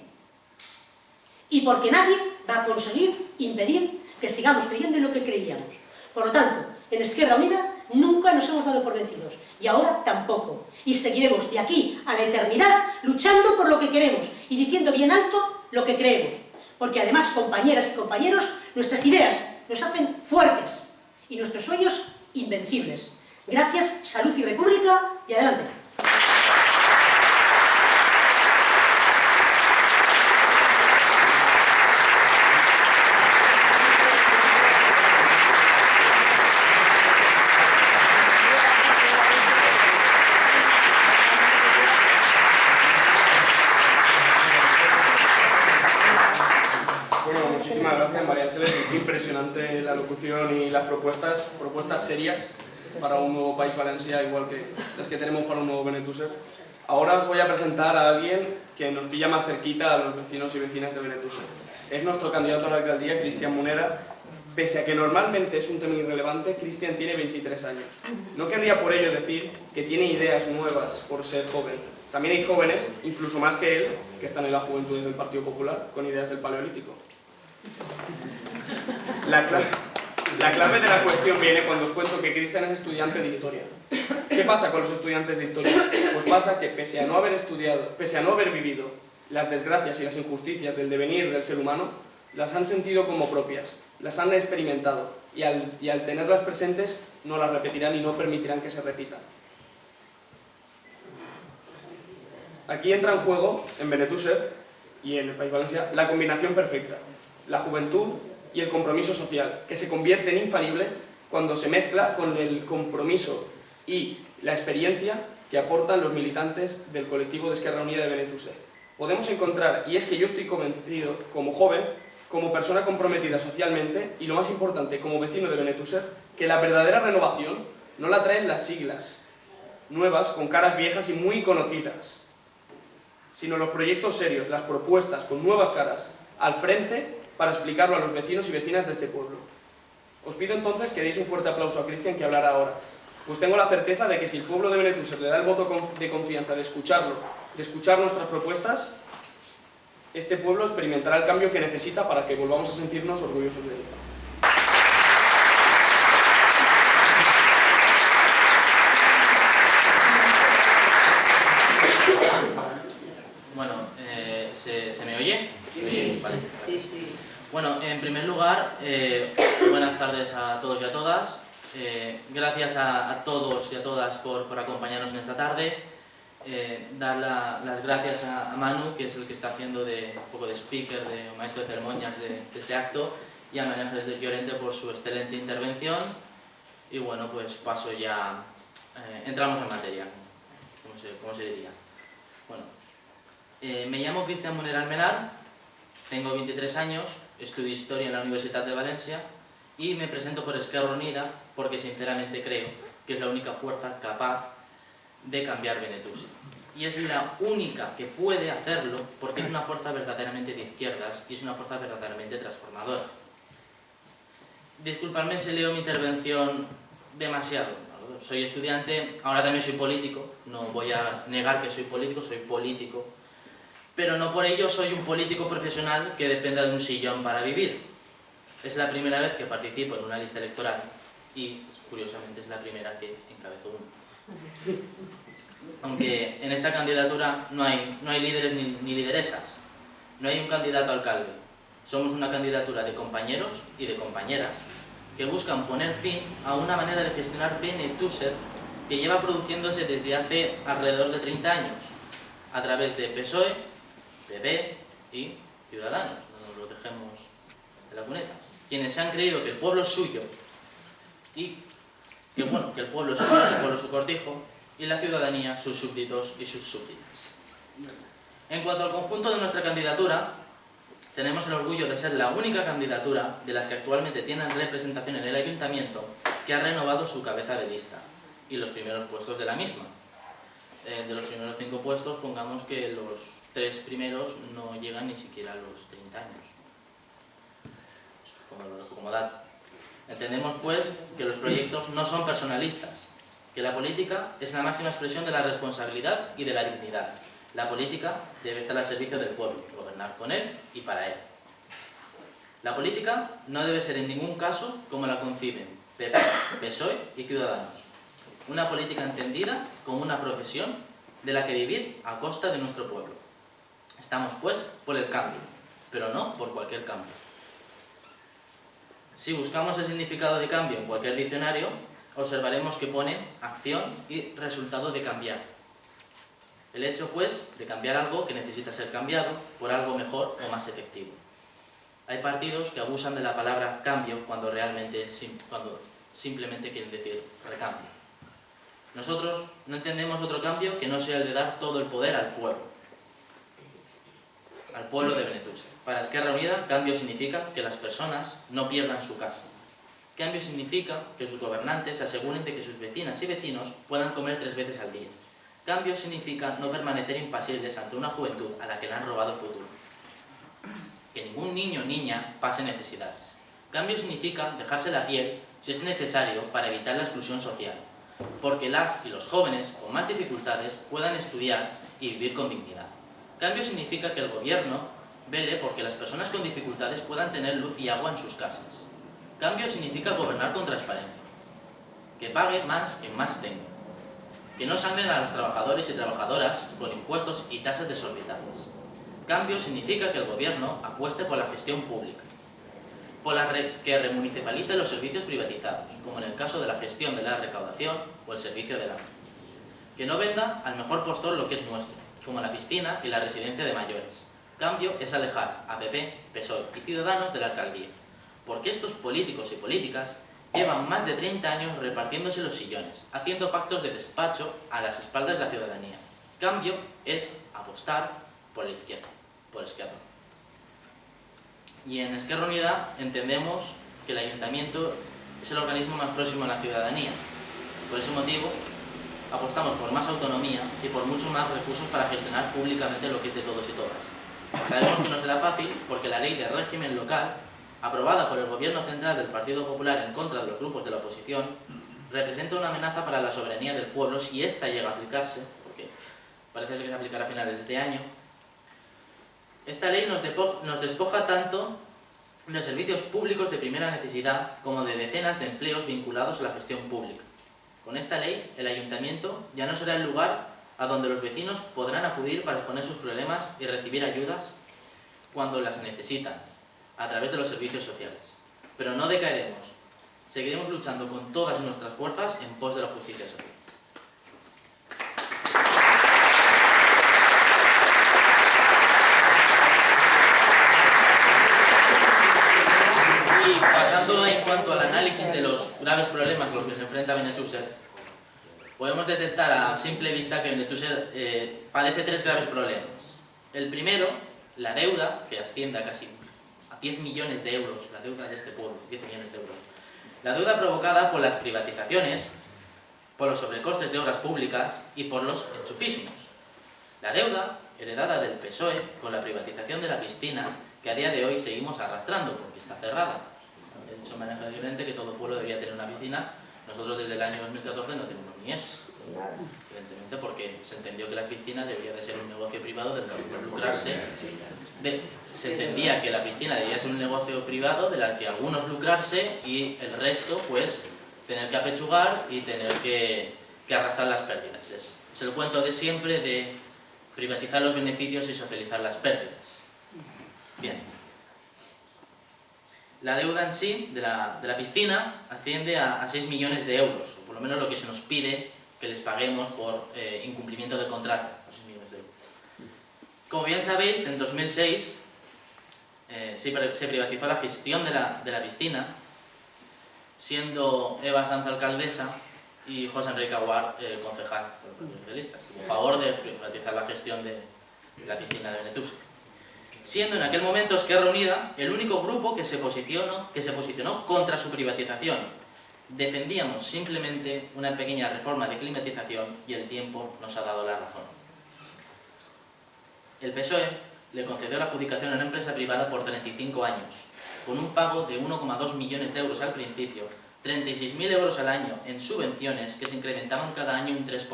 y porque nadie va a conseguir impedir que sigamos creyendo en lo que creíamos. Por lo tanto, en Esquerra Unida nunca nos hemos dado por vencidos, y ahora tampoco. Y seguiremos de aquí a la eternidad luchando por lo que queremos y diciendo bien alto lo que creemos. Porque además, compañeras y compañeros, nuestras ideas nos hacen fuertes y nuestros sueños invencibles. Gracias, salud y república, y adelante. Impresionante la locución y las propuestas serias para un nuevo País Valencià, igual que las que tenemos para un nuevo Benetússer. Ahora os voy a presentar a alguien que nos pilla más cerquita a los vecinos y vecinas de Benetússer. Es nuestro candidato a la alcaldía, Cristian Munera. Pese a que normalmente es un tema irrelevante, Cristian tiene 23 años. No querría por ello decir que tiene ideas nuevas por ser joven. También hay jóvenes, incluso más que él, que están en las juventudes del Partido Popular, con ideas del Paleolítico. La clave de la cuestión viene cuando os cuento que Cristian es estudiante de Historia. ¿Qué pasa con los estudiantes de Historia? Pues pasa que pese a no haber vivido las desgracias y las injusticias del devenir del ser humano, las han sentido como propias, las han experimentado, y al tenerlas presentes no las repetirán y no permitirán que se repitan. Aquí entra en juego, en Benetússer y en el País Valencià, la combinación perfecta: la juventud y el compromiso social, que se convierte en infalible cuando se mezcla con el compromiso y la experiencia que aportan los militantes del colectivo de Esquerra Unida de Benetússer. Podemos encontrar, y es que yo estoy convencido, como joven, como persona comprometida socialmente, y lo más importante, como vecino de Benetússer, que la verdadera renovación no la traen las siglas nuevas con caras viejas y muy conocidas, sino los proyectos serios, las propuestas con nuevas caras al frente para explicarlo a los vecinos y vecinas de este pueblo. Os pido entonces que deis un fuerte aplauso a Cristian, que hablará ahora, pues tengo la certeza de que si el pueblo de Benetússer le da el voto de confianza de escucharlo, de escuchar nuestras propuestas, este pueblo experimentará el cambio que necesita para que volvamos a sentirnos orgullosos de ellos. Bueno, ¿se me oye? Sí, vale. sí. Bueno, en primer lugar, buenas tardes a todos y a todas. Gracias a todos y a todas por acompañarnos en esta tarde. Dar las gracias a Manu, que es el que está haciendo un poco de speaker, de maestro de ceremonias de este acto, y a María Ángeles de Llorente por su excelente intervención. Y bueno, pues paso ya, entramos en materia, como se diría. Bueno, me llamo Cristian Munera Almenar, tengo 23 años, estudio Historia en la Universitat de Valencia y me presento por Esquerra Unida porque sinceramente creo que es la única fuerza capaz de cambiar Benetússer. y es la única que puede hacerlo porque es una fuerza verdaderamente de izquierdas y es una fuerza verdaderamente transformadora. Disculpadme si leo mi intervención demasiado, ¿no? Soy estudiante, ahora también soy político, no voy a negar que soy político, pero no por ello soy un político profesional que dependa de un sillón para vivir. Es la primera vez que participo en una lista electoral y, curiosamente, es la primera que encabezo uno. Aunque en esta candidatura no hay líderes ni lideresas, no hay un candidato a alcalde. Somos una candidatura de compañeros y de compañeras que buscan poner fin a una manera de gestionar Benetúser que lleva produciéndose desde hace alrededor de 30 años, a través de PSOE, PP y Ciudadanos, no nos lo dejemos de la cuneta, quienes se han creído que el pueblo es suyo y que el pueblo es suyo, el pueblo es su cortijo, y la ciudadanía sus súbditos y sus súbditas. En cuanto al conjunto de nuestra candidatura, tenemos el orgullo de ser la única candidatura de las que actualmente tienen representación en el ayuntamiento que ha renovado su cabeza de lista y los primeros puestos de la misma. De los primeros 5 puestos, pongamos que los 3 primeros no llegan ni siquiera a los 30 años. Eso lo dejo como dato. Entendemos, pues, que los proyectos no son personalistas, que la política es la máxima expresión de la responsabilidad y de la dignidad. La política debe estar al servicio del pueblo, gobernar con él y para él. La política no debe ser en ningún caso como la conciben PP, PSOE y Ciudadanos. Una política entendida como una profesión de la que vivir a costa de nuestro pueblo. Estamos, pues, por el cambio, pero no por cualquier cambio. Si buscamos el significado de cambio en cualquier diccionario, observaremos que pone acción y resultado de cambiar. El hecho, pues, de cambiar algo que necesita ser cambiado por algo mejor o más efectivo. Hay partidos que abusan de la palabra cambio cuando simplemente quieren decir recambio. Nosotros no entendemos otro cambio que no sea el de dar todo el poder al pueblo de Benetúser. Para Esquerra Unida, cambio significa que las personas no pierdan su casa. Cambio significa que sus gobernantes se aseguren de que sus vecinas y vecinos puedan comer 3 veces al día. Cambio significa no permanecer impasibles ante una juventud a la que le han robado el futuro. Que ningún niño o niña pase necesidades. Cambio significa dejarse la piel si es necesario para evitar la exclusión social, porque las y los jóvenes con más dificultades puedan estudiar y vivir con dignidad. Cambio significa que el gobierno vele porque las personas con dificultades puedan tener luz y agua en sus casas. Cambio significa gobernar con transparencia, que pague más quien más tenga, que no sangren a los trabajadores y trabajadoras con impuestos y tasas desorbitadas. Cambio significa que el gobierno apueste por la gestión pública, por que remunicipalice los servicios privatizados, como en el caso de la gestión de la recaudación o el servicio del agua. Que no venda al mejor postor lo que es nuestro, como la piscina y la residencia de mayores. Cambio es alejar a PP, PSOE y Ciudadanos de la alcaldía, porque estos políticos y políticas llevan más de 30 años repartiéndose los sillones, haciendo pactos de despacho a las espaldas de la ciudadanía. Cambio es apostar por la izquierda, por Esquerra. Y en Esquerra Unida entendemos que el ayuntamiento es el organismo más próximo a la ciudadanía. Por ese motivo, apostamos por más autonomía y por muchos más recursos para gestionar públicamente lo que es de todos y todas. Sabemos que no será fácil porque la ley de régimen local, aprobada por el Gobierno Central del Partido Popular en contra de los grupos de la oposición, representa una amenaza para la soberanía del pueblo si ésta llega a aplicarse, porque parece que se aplicará a finales de este año. Esta ley nos despoja tanto de servicios públicos de primera necesidad como de decenas de empleos vinculados a la gestión pública. Con esta ley, el ayuntamiento ya no será el lugar a donde los vecinos podrán acudir para exponer sus problemas y recibir ayudas cuando las necesitan, a través de los servicios sociales. Pero no decaeremos. Seguiremos luchando con todas nuestras fuerzas en pos de la justicia social. Y pasando en cuanto al análisis de los graves problemas a los que se enfrenta Benetúser, podemos detectar a simple vista que Benetúser padece 3 graves problemas. El primero, la deuda, que asciende a casi 10 millones de euros, la deuda de este pueblo, 10 millones de euros. La deuda provocada por las privatizaciones, por los sobrecostes de obras públicas y por los enchufismos. La deuda heredada del PSOE con la privatización de la piscina, que a día de hoy seguimos arrastrando porque está cerrada. De hecho, maneja evidente que todo pueblo debería tener una piscina. Nosotros desde el año 2014 no tenemos ni eso. Evidentemente porque se entendió que la piscina debería de ser un negocio privado del que algunos lucrarse. Se entendía que la piscina debía ser un negocio privado del que algunos lucrarse y el resto pues tener que apechugar y tener que arrastrar las pérdidas. Es el cuento de siempre de privatizar los beneficios y socializar las pérdidas. Bien. La deuda en sí de la piscina asciende a 6 millones de euros, o por lo menos lo que se nos pide que les paguemos por incumplimiento del contrato, 6 millones de euros. Como bien sabéis, en 2006 se privatizó la gestión de la piscina, siendo Eva Sanz alcaldesa y José Enrique Aguar concejal por el Partido Socialista. Estuvo a favor de privatizar la gestión de la piscina de Benetús. Siendo en aquel momento Esquerra Unida el único grupo que se posicionó contra su privatización. Defendíamos simplemente una pequeña reforma de climatización y el tiempo nos ha dado la razón. El PSOE le concedió la adjudicación a una empresa privada por 35 años, con un pago de 1,2 millones de euros al principio, 36.000 euros al año en subvenciones que se incrementaban cada año un 3%,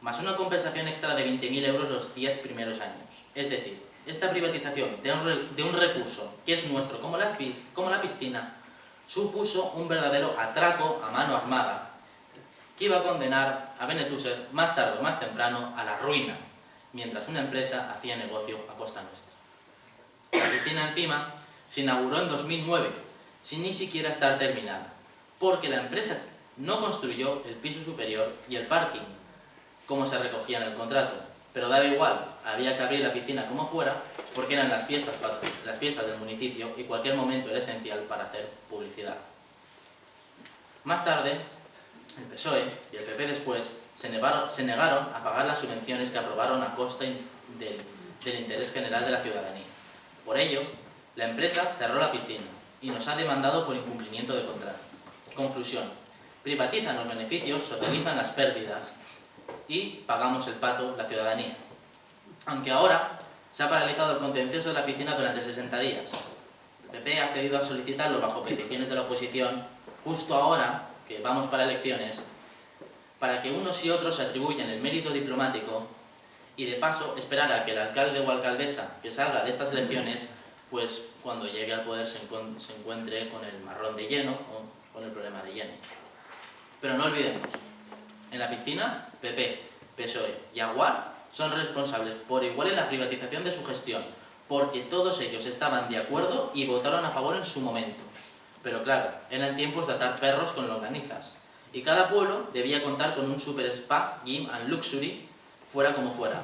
más una compensación extra de 20.000 euros los 10 primeros años. Es decir, esta privatización de un recurso que es nuestro como la piscina supuso un verdadero atraco a mano armada que iba a condenar a Benetúser más tarde o más temprano a la ruina, mientras una empresa hacía negocio a costa nuestra. La piscina encima se inauguró en 2009, sin ni siquiera estar terminada, porque la empresa no construyó el piso superior y el parking, como se recogía en el contrato. Pero daba igual, había que abrir la piscina como fuera, porque eran las fiestas del municipio y cualquier momento era esencial para hacer publicidad. Más tarde, el PSOE y el PP después se negaron a pagar las subvenciones que aprobaron a costa del interés general de la ciudadanía. Por ello, la empresa cerró la piscina y nos ha demandado por incumplimiento de contrato. Conclusión: privatizan los beneficios, socializan las pérdidas y pagamos el pato la ciudadanía. Aunque ahora se ha paralizado el contencioso de la piscina durante 60 días. El PP ha accedido a solicitarlo bajo peticiones de la oposición, justo ahora que vamos para elecciones, para que unos y otros se atribuyan el mérito diplomático y de paso esperar a que el alcalde o alcaldesa que salga de estas elecciones, pues cuando llegue al poder se encuentre con el marrón de lleno o con el problema de lleno. Pero no olvidemos, en la piscina, PP, PSOE y Aguar son responsables por igual en la privatización de su gestión, porque todos ellos estaban de acuerdo y votaron a favor en su momento. Pero claro, eran tiempos de atar perros con longanizas, y cada pueblo debía contar con un super spa, gym and luxury, fuera como fuera.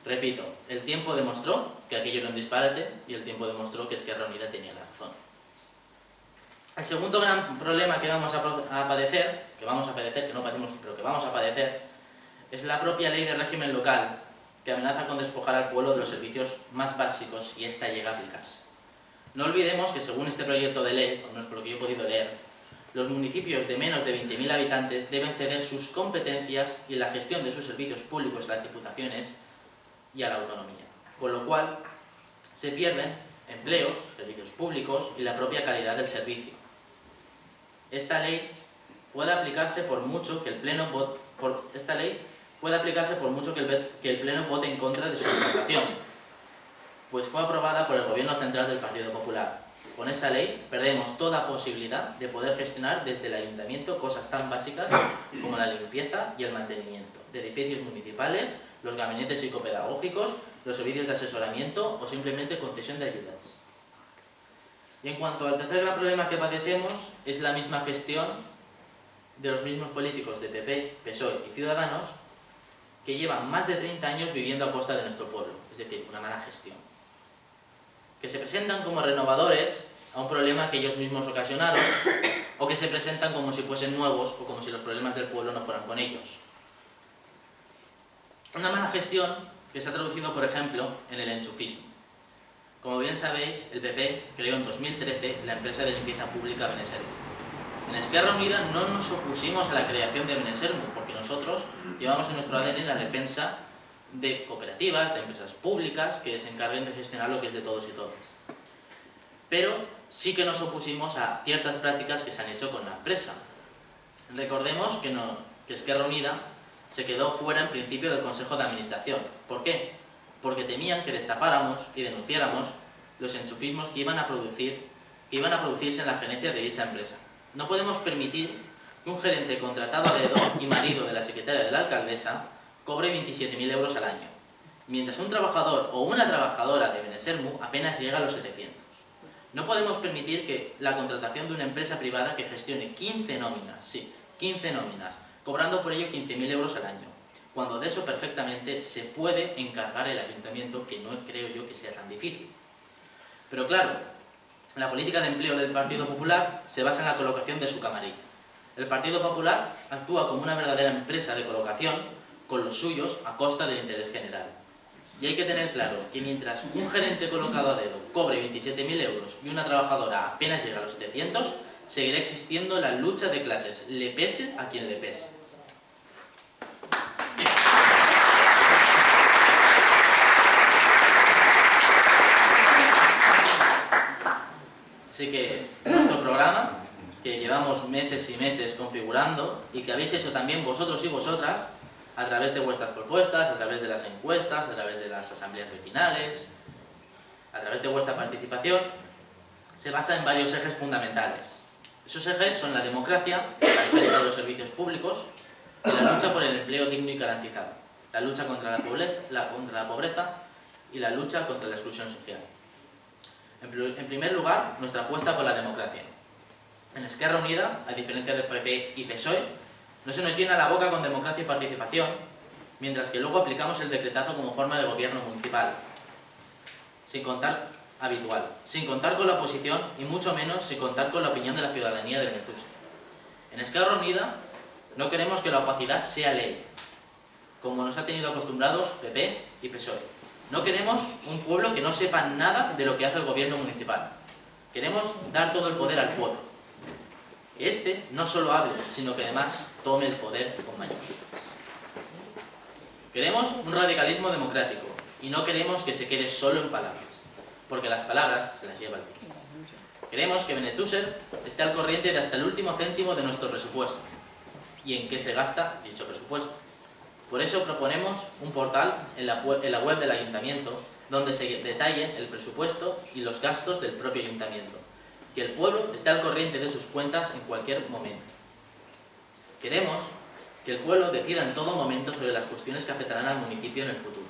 Repito, el tiempo demostró que aquello era un disparate y el tiempo demostró que Esquerra Unida tenía la razón. El segundo gran problema que vamos a padecer, que no padecemos, pero que vamos a padecer, es la propia ley de régimen local, que amenaza con despojar al pueblo de los servicios más básicos si ésta llega a aplicarse. No olvidemos que según este proyecto de ley, al menos por lo que yo he podido leer, los municipios de menos de 20.000 habitantes deben ceder sus competencias y la gestión de sus servicios públicos a las diputaciones y a la autonomía, con lo cual se pierden empleos, servicios públicos y la propia calidad del servicio. Esta ley puede aplicarse por mucho que el Pleno vote en contra de su implantación, pues fue aprobada por el Gobierno Central del Partido Popular. Con esa ley perdemos toda posibilidad de poder gestionar desde el Ayuntamiento cosas tan básicas como la limpieza y el mantenimiento de edificios municipales, los gabinetes psicopedagógicos, los servicios de asesoramiento o simplemente concesión de ayudas. Y en cuanto al tercer gran problema que padecemos, es la misma gestión de los mismos políticos de PP, PSOE y Ciudadanos que llevan más de 30 años viviendo a costa de nuestro pueblo, es decir, una mala gestión. Que se presentan como renovadores a un problema que ellos mismos ocasionaron, o que se presentan como si fuesen nuevos o como si los problemas del pueblo no fueran con ellos. Una mala gestión que se ha traducido, por ejemplo, en el enchufismo. Como bien sabéis, el PP creó en 2013 la empresa de limpieza pública Beneservi. En Esquerra Unida no nos opusimos a la creación de Benesermu, porque nosotros llevamos en nuestro ADN la defensa de cooperativas, de empresas públicas que se encarguen de gestionar lo que es de todos y todas. Pero sí que nos opusimos a ciertas prácticas que se han hecho con la empresa. Recordemos que Esquerra Unida se quedó fuera en principio del Consejo de Administración. ¿Por qué? Porque temían que destapáramos y denunciáramos los enchufismos que iban a producirse en la gerencia de dicha empresa. No podemos permitir que un gerente contratado a dedo y marido de la secretaria de la alcaldesa cobre 27.000 euros al año, mientras un trabajador o una trabajadora de Benesermu apenas llega a los 700. No podemos permitir que la contratación de una empresa privada que gestione 15 nóminas, sí, 15 nóminas, cobrando por ello 15.000 euros al año, cuando de eso perfectamente se puede encargar el ayuntamiento, que no creo yo que sea tan difícil. Pero claro, la política de empleo del Partido Popular se basa en la colocación de su camarilla. El Partido Popular actúa como una verdadera empresa de colocación con los suyos a costa del interés general. Y hay que tener claro que mientras un gerente colocado a dedo cobre 27.000 euros y una trabajadora apenas llega a los 700, seguirá existiendo la lucha de clases, le pese a quien le pese. Así que nuestro programa, que llevamos meses y meses configurando y que habéis hecho también vosotros y vosotras, a través de vuestras propuestas, a través de las encuestas, a través de las asambleas vecinales, a través de vuestra participación, se basa en varios ejes fundamentales. Esos ejes son la democracia, la defensa de los servicios públicos y la lucha por el empleo digno y garantizado, la lucha contra la pobreza y la lucha contra la exclusión social. En primer lugar, nuestra apuesta por la democracia. En Esquerra Unida, a diferencia del PP y PSOE, no se nos llena la boca con democracia y participación, mientras que luego aplicamos el decretazo como forma de gobierno municipal, sin contar con la oposición y mucho menos sin contar con la opinión de la ciudadanía de Benetúser. En Esquerra Unida no queremos que la opacidad sea ley, como nos ha tenido acostumbrados PP y PSOE. No queremos un pueblo que no sepa nada de lo que hace el gobierno municipal. Queremos dar todo el poder al pueblo. Que éste no solo hable, sino que además tome el poder con mayúsculas. Queremos un radicalismo democrático y no queremos que se quede solo en palabras, porque las palabras se las lleva el viento. Queremos que Benetúser esté al corriente de hasta el último céntimo de nuestro presupuesto y en qué se gasta dicho presupuesto. Por eso proponemos un portal en la web del ayuntamiento donde se detalle el presupuesto y los gastos del propio ayuntamiento, que el pueblo esté al corriente de sus cuentas en cualquier momento. Queremos que el pueblo decida en todo momento sobre las cuestiones que afectarán al municipio en el futuro.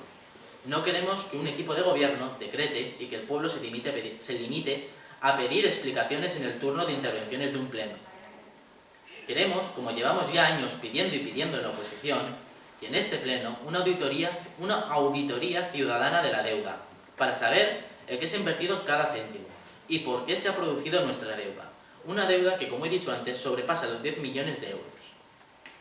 No queremos que un equipo de gobierno decrete y que el pueblo se limite a pedir explicaciones en el turno de intervenciones de un pleno. Queremos, como llevamos ya años pidiendo y pidiendo en la oposición, y en este pleno, una auditoría ciudadana de la deuda, para saber en qué se ha invertido cada céntimo y por qué se ha producido nuestra deuda. Una deuda que, como he dicho antes, sobrepasa los 10 millones de euros.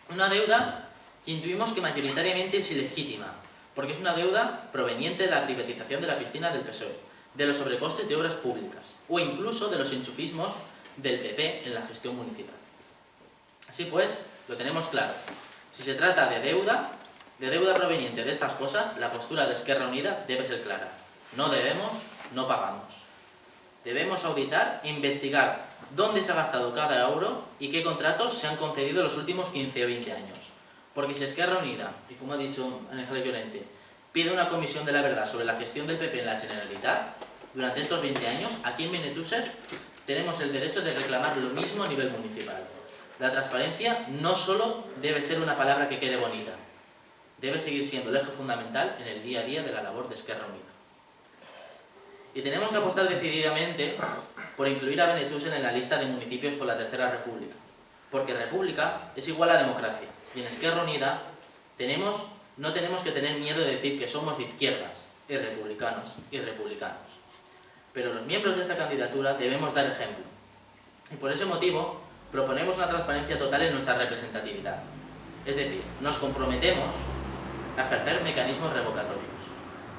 Una deuda que intuimos que mayoritariamente es ilegítima, porque es una deuda proveniente de la privatización de la piscina del PSOE, de los sobrecostes de obras públicas o incluso de los enchufismos del PP en la gestión municipal. Así pues, lo tenemos claro. Si se trata de deuda proveniente de estas cosas, la postura de Esquerra Unida debe ser clara. No debemos, no pagamos. Debemos auditar e investigar dónde se ha gastado cada euro y qué contratos se han concedido en los últimos 15 o 20 años. Porque si Esquerra Unida, y como ha dicho Ángeles Llorente, pide una comisión de la verdad sobre la gestión del PP en la Generalitat, durante estos 20 años, aquí en Benetúser, tenemos el derecho de reclamar lo mismo a nivel municipal. La transparencia no solo debe ser una palabra que quede bonita, debe seguir siendo el eje fundamental en el día a día de la labor de Esquerra Unida. Y tenemos que apostar decididamente por incluir a Benetúser en la lista de municipios por la Tercera República, porque república es igual a democracia, y en Esquerra Unida no tenemos que tener miedo de decir que somos de izquierdas y republicanos. Pero los miembros de esta candidatura debemos dar ejemplo, y por ese motivo proponemos una transparencia total en nuestra representatividad. Es decir, nos comprometemos a ejercer mecanismos revocatorios.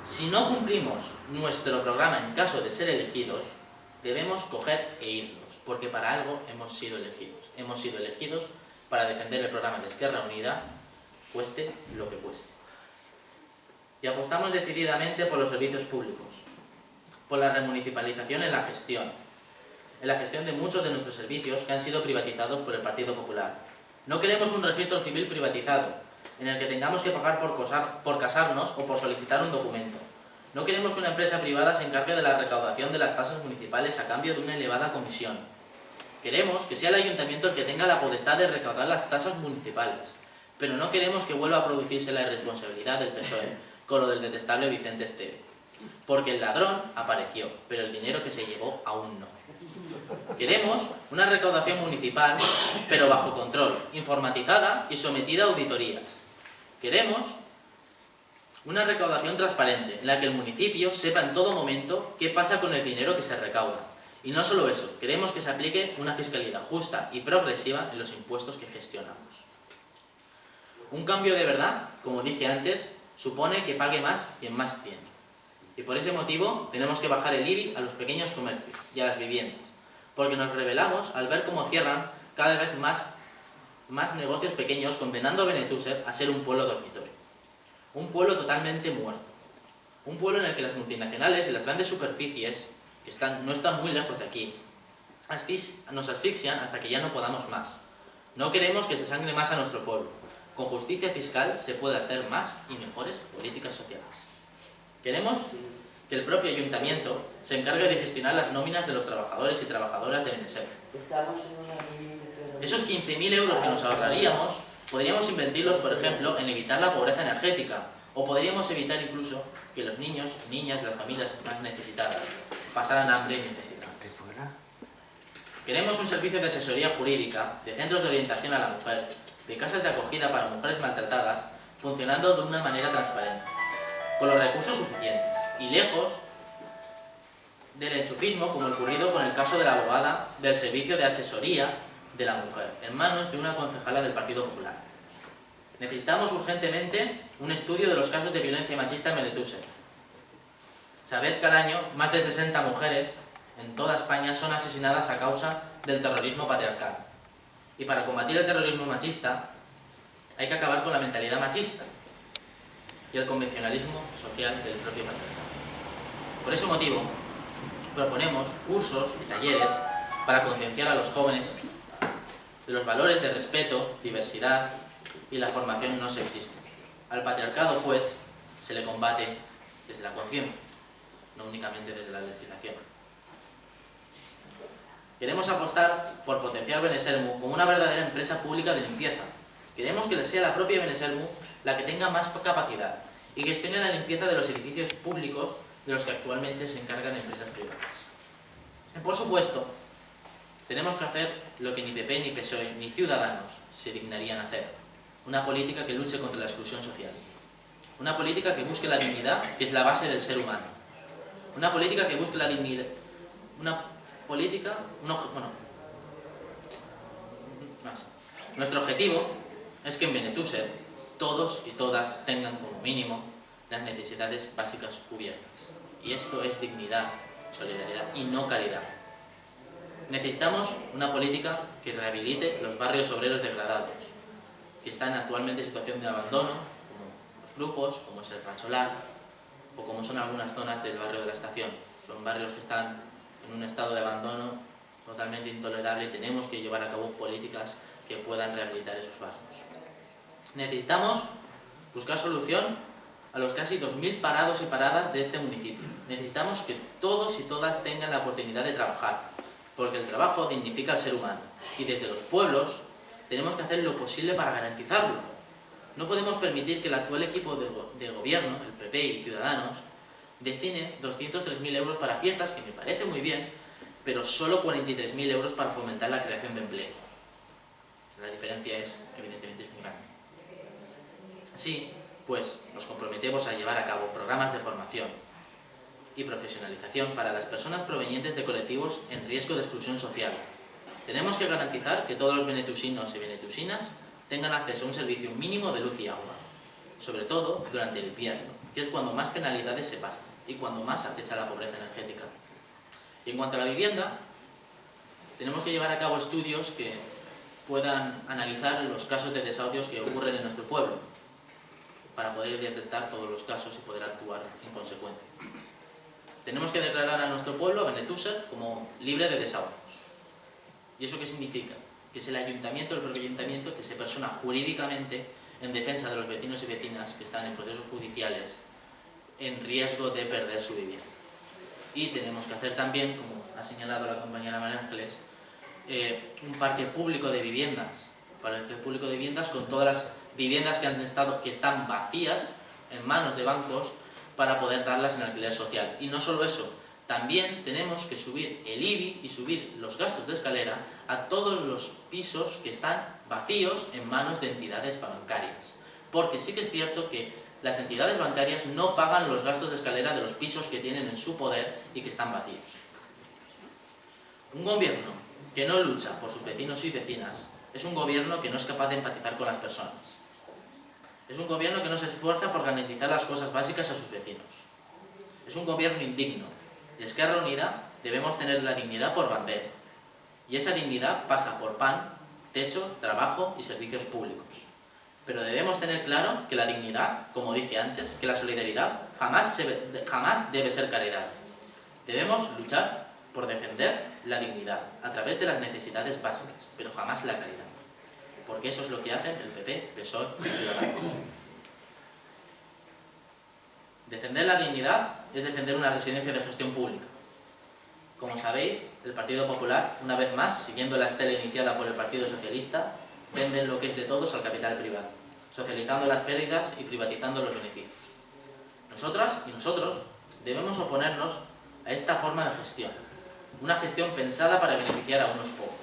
Si no cumplimos nuestro programa en caso de ser elegidos, debemos coger e irnos. porque para algo hemos sido elegidos. Hemos sido elegidos para defender el programa de Esquerra Unida, cueste lo que cueste. Y apostamos decididamente por los servicios públicos, por la remunicipalización en la gestión de muchos de nuestros servicios que han sido privatizados por el Partido Popular. No queremos un registro civil privatizado, en el que tengamos que pagar por casarnos o por solicitar un documento. No queremos que una empresa privada se encargue de la recaudación de las tasas municipales a cambio de una elevada comisión. Queremos que sea el ayuntamiento el que tenga la potestad de recaudar las tasas municipales, pero no queremos que vuelva a producirse la irresponsabilidad del PSOE con lo del detestable Vicente Esteve. Porque el ladrón apareció, pero el dinero que se llevó aún no. Queremos una recaudación municipal, pero bajo control, informatizada y sometida a auditorías. Queremos una recaudación transparente, en la que el municipio sepa en todo momento qué pasa con el dinero que se recauda. Y no solo eso, queremos que se aplique una fiscalidad justa y progresiva en los impuestos que gestionamos. Un cambio de verdad, como dije antes, supone que pague más quien más tiene. Y por ese motivo tenemos que bajar el IBI a los pequeños comercios y a las viviendas, porque nos rebelamos al ver cómo cierran cada vez más negocios pequeños, condenando a Benetúser a ser un pueblo dormitorio. Un pueblo totalmente muerto. Un pueblo en el que las multinacionales y las grandes superficies, que no están muy lejos de aquí, nos asfixian hasta que ya no podamos más. No queremos que se sangre más a nuestro pueblo. Con justicia fiscal se puede hacer más y mejores políticas sociales. Queremos que el propio ayuntamiento se encargue de gestionar las nóminas de los trabajadores y trabajadoras de Beneser. Esos 15.000 euros que nos ahorraríamos, podríamos invertirlos, por ejemplo, en evitar la pobreza energética, o podríamos evitar incluso que los niños, niñas, las familias más necesitadas, pasaran hambre y necesidades. Queremos un servicio de asesoría jurídica, de centros de orientación a la mujer, de casas de acogida para mujeres maltratadas, funcionando de una manera transparente, con los recursos suficientes, y lejos del enchufismo como ocurrido con el caso de la abogada del Servicio de Asesoría de la Mujer, en manos de una concejala del Partido Popular. Necesitamos urgentemente un estudio de los casos de violencia machista en Benetúser. Sabed que al año más de 60 mujeres en toda España son asesinadas a causa del terrorismo patriarcal. Y para combatir el terrorismo machista hay que acabar con la mentalidad machista y el convencionalismo social del propio patriarcado. Por ese motivo, proponemos cursos y talleres para concienciar a los jóvenes de los valores de respeto, diversidad y la formación no sexista. Al patriarcado, pues, se le combate desde la conciencia, no únicamente desde la legislación. Queremos apostar por potenciar Benesermu como una verdadera empresa pública de limpieza. Queremos que sea la propia Benesermu la que tenga más capacidad y gestione la limpieza de los edificios públicos de los que actualmente se encargan empresas privadas. Y por supuesto, tenemos que hacer lo que ni PP, ni PSOE, ni Ciudadanos se dignarían a hacer. Una política que luche contra la exclusión social. Una política que busque la dignidad, que es la base del ser humano. Una política que busque la dignidad. Nuestro objetivo es que en Benetúser todos y todas tengan como mínimo las necesidades básicas cubiertas. Y esto es dignidad, solidaridad y no caridad. Necesitamos una política que rehabilite los barrios obreros degradados, que están actualmente en situación de abandono, como los grupos, como es el Rancholar, o como son algunas zonas del barrio de la Estación. Son barrios que están en un estado de abandono totalmente intolerable y tenemos que llevar a cabo políticas que puedan rehabilitar esos barrios. Necesitamos buscar solución a los casi 2.000 parados y paradas de este municipio. Necesitamos que todos y todas tengan la oportunidad de trabajar, porque el trabajo dignifica al ser humano y desde los pueblos tenemos que hacer lo posible para garantizarlo. No podemos permitir que el actual equipo de gobierno, el PP y Ciudadanos, destine 203.000 euros para fiestas, que me parece muy bien, pero solo 43.000 euros para fomentar la creación de empleo. La diferencia evidentemente es muy grande. Así, pues, nos comprometemos a llevar a cabo programas de formación y profesionalización para las personas provenientes de colectivos en riesgo de exclusión social. Tenemos que garantizar que todos los benetusinos y benetusinas tengan acceso a un servicio mínimo de luz y agua, sobre todo durante el invierno, que es cuando más penalidades se pasan y cuando más acecha la pobreza energética. Y en cuanto a la vivienda, tenemos que llevar a cabo estudios que puedan analizar los casos de desahucios que ocurren en nuestro pueblo, para poder detectar todos los casos y poder actuar en consecuencia. Tenemos que declarar a nuestro pueblo, a Benetússer, como libre de desahucios. ¿Y eso qué significa? Que es el ayuntamiento, el propio ayuntamiento, que se persona jurídicamente en defensa de los vecinos y vecinas que están en procesos judiciales en riesgo de perder su vivienda. Y tenemos que hacer también, como ha señalado la compañera María Ángeles, un parque público de viviendas, con todas las viviendas que están vacías en manos de bancos para poder darlas en alquiler social. Y no solo eso, también tenemos que subir el IBI y subir los gastos de escalera a todos los pisos que están vacíos en manos de entidades bancarias. Porque sí que es cierto que las entidades bancarias no pagan los gastos de escalera de los pisos que tienen en su poder y que están vacíos. Un gobierno que no lucha por sus vecinos y vecinas es un gobierno que no es capaz de empatizar con las personas. Es un gobierno que no se esfuerza por garantizar las cosas básicas a sus vecinos. Es un gobierno indigno. En Esquerra Unida debemos tener la dignidad por bandera. Y esa dignidad pasa por pan, techo, trabajo y servicios públicos. Pero debemos tener claro que la dignidad, como dije antes, que la solidaridad jamás debe ser caridad. Debemos luchar por defender la dignidad a través de las necesidades básicas, pero jamás la caridad. Porque eso es lo que hacen el PP, PSOE y Ciudadanos. Defender la dignidad es defender una residencia de gestión pública. Como sabéis, el Partido Popular, una vez más, siguiendo la estela iniciada por el Partido Socialista, venden lo que es de todos al capital privado, socializando las pérdidas y privatizando los beneficios. Nosotras y nosotros debemos oponernos a esta forma de gestión, una gestión pensada para beneficiar a unos pocos,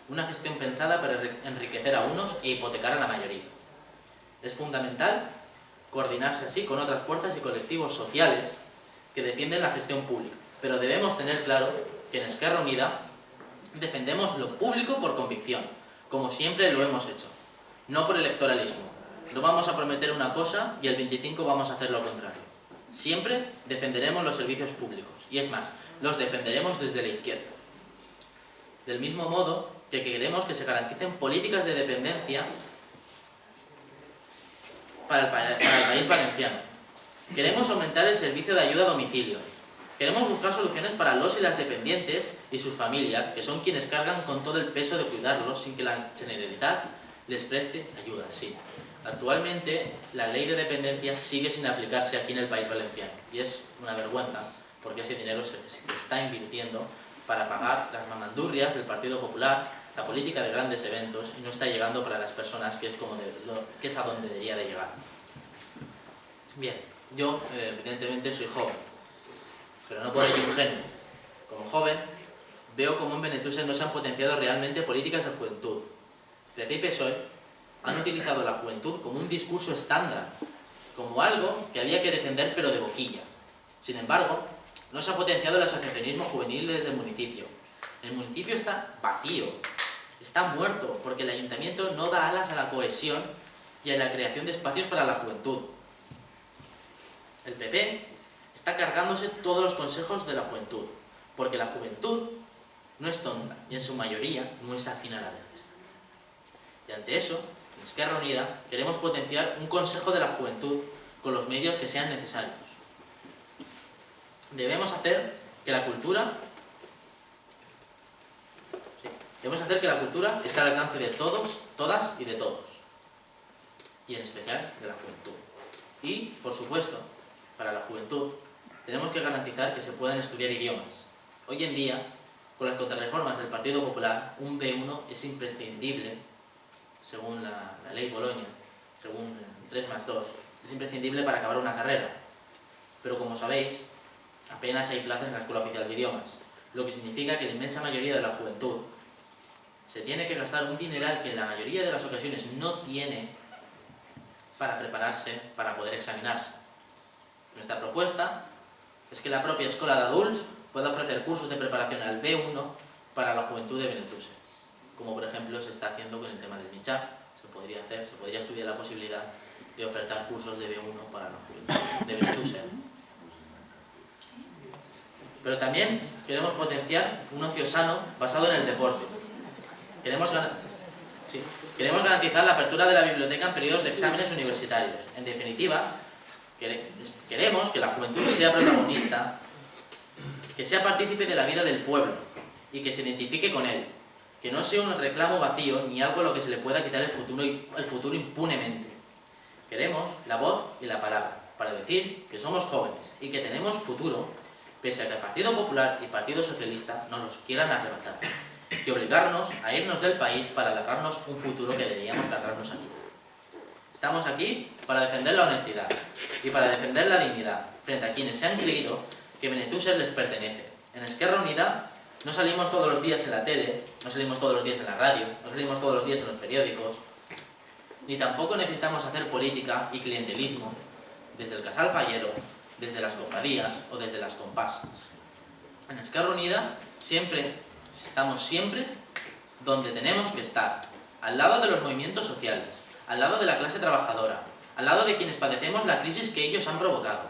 una gestión pensada para enriquecer a unos e hipotecar a la mayoría. Es fundamental coordinarse así con otras fuerzas y colectivos sociales que defienden la gestión pública, pero debemos tener claro que en Esquerra Unida defendemos lo público por convicción, como siempre lo hemos hecho, no por electoralismo. No vamos a prometer una cosa y el 25 vamos a hacer lo contrario. Siempre defenderemos los servicios públicos, y es más, los defenderemos desde la izquierda. Del mismo modo que queremos que se garanticen políticas de dependencia para el país valenciano. Queremos aumentar el servicio de ayuda a domicilio. Queremos buscar soluciones para los y las dependientes y sus familias, que son quienes cargan con todo el peso de cuidarlos sin que la Generalitat les preste ayuda. Sí. Actualmente, la ley de dependencia sigue sin aplicarse aquí en el país valenciano. Y es una vergüenza, porque ese dinero se está invirtiendo para pagar las mamandurrias del Partido Popular, la política de grandes eventos, y no está llegando para las personas, que es a donde debería de llegar. Bien, yo evidentemente soy joven, pero no por ello ingenuo. Como joven, veo cómo en Benetússer no se han potenciado realmente políticas de juventud. PP y PSOE han utilizado la juventud como un discurso estándar, como algo que había que defender pero de boquilla. Sin embargo, no se ha potenciado el asociacionismo juvenil desde el municipio. El municipio está vacío, está muerto, porque el ayuntamiento no da alas a la cohesión y a la creación de espacios para la juventud. El PP está cargándose todos los consejos de la juventud, porque la juventud no es tonta y en su mayoría no es afín a la derecha. Y ante eso, en Esquerra Unida queremos potenciar un consejo de la juventud con los medios que sean necesarios. Debemos hacer que la cultura esté al alcance de todos, todas y de todos, y en especial de la juventud. Y, por supuesto, para la juventud tenemos que garantizar que se puedan estudiar idiomas. Hoy en día, con las contrarreformas del Partido Popular, un B1 es imprescindible, según la ley Boloña, según 3+2, es imprescindible para acabar una carrera. Pero como sabéis, apenas hay plazas en la Escuela Oficial de Idiomas, lo que significa que la inmensa mayoría de la juventud se tiene que gastar un dineral que en la mayoría de las ocasiones no tiene para prepararse, para poder examinarse. Nuestra propuesta es que la propia Escuela de Adults pueda ofrecer cursos de preparación al B1 para la juventud de Benetússer, como por ejemplo se está haciendo con el tema del MICHAP. Se podría estudiar la posibilidad de ofertar cursos de B1 para la juventud de Benetússer. pero también queremos potenciar un ocio sano basado en el deporte. Queremos garantizar la apertura de la biblioteca en periodos de exámenes universitarios. En definitiva, queremos que la juventud sea protagonista, que sea partícipe de la vida del pueblo y que se identifique con él, que no sea un reclamo vacío ni algo a lo que se le pueda quitar el futuro impunemente. Queremos la voz y la palabra para decir que somos jóvenes y que tenemos futuro, pese a que el Partido Popular y Partido Socialista nos los quieran arrebatar, y obligarnos a irnos del país para labrarnos un futuro que deberíamos labrarnos aquí. Estamos aquí para defender la honestidad y para defender la dignidad frente a quienes se han creído que Benetúser les pertenece. En Esquerra Unida no salimos todos los días en la tele, no salimos todos los días en la radio, no salimos todos los días en los periódicos, ni tampoco necesitamos hacer política y clientelismo desde el casal fallero, desde las cofradías o desde las comparsas. En Esquerra Unida estamos siempre donde tenemos que estar, al lado de los movimientos sociales, al lado de la clase trabajadora, al lado de quienes padecemos la crisis que ellos han provocado,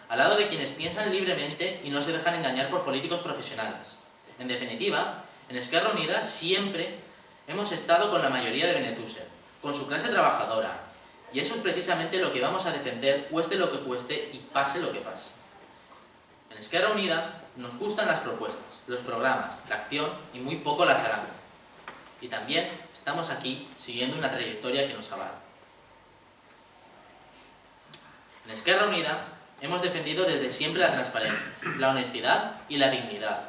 al lado de quienes piensan libremente y no se dejan engañar por políticos profesionales. En definitiva, en Esquerra Unida siempre hemos estado con la mayoría de Benetúser, con su clase trabajadora, y eso es precisamente lo que vamos a defender, cueste lo que cueste y pase lo que pase. En Esquerra Unida nos gustan las propuestas, los programas, la acción y muy poco la charanga. Y también estamos aquí siguiendo una trayectoria que nos avala. En Esquerra Unida hemos defendido desde siempre la transparencia, la honestidad y la dignidad.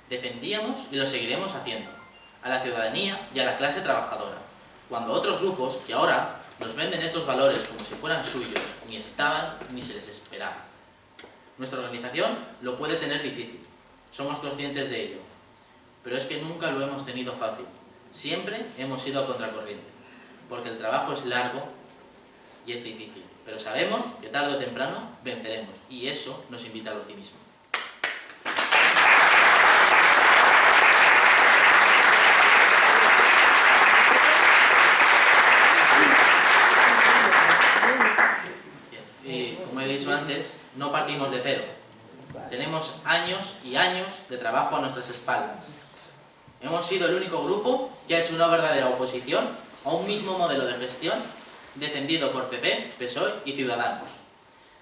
Defendíamos y lo seguiremos haciendo, a la ciudadanía y a la clase trabajadora, cuando otros grupos que ahora nos venden estos valores como si fueran suyos, ni estaban ni se les esperaba. Nuestra organización lo puede tener difícil, somos conscientes de ello, pero es que nunca lo hemos tenido fácil. Siempre hemos ido a contracorriente, porque el trabajo es largo y es difícil, pero sabemos que tarde o temprano venceremos, y eso nos invita al optimismo. Y como he dicho antes, no partimos de cero. Tenemos años y años de trabajo a nuestras espaldas. Hemos sido el único grupo que ha hecho una verdadera oposición a un mismo modelo de gestión defendido por PP, PSOE y Ciudadanos.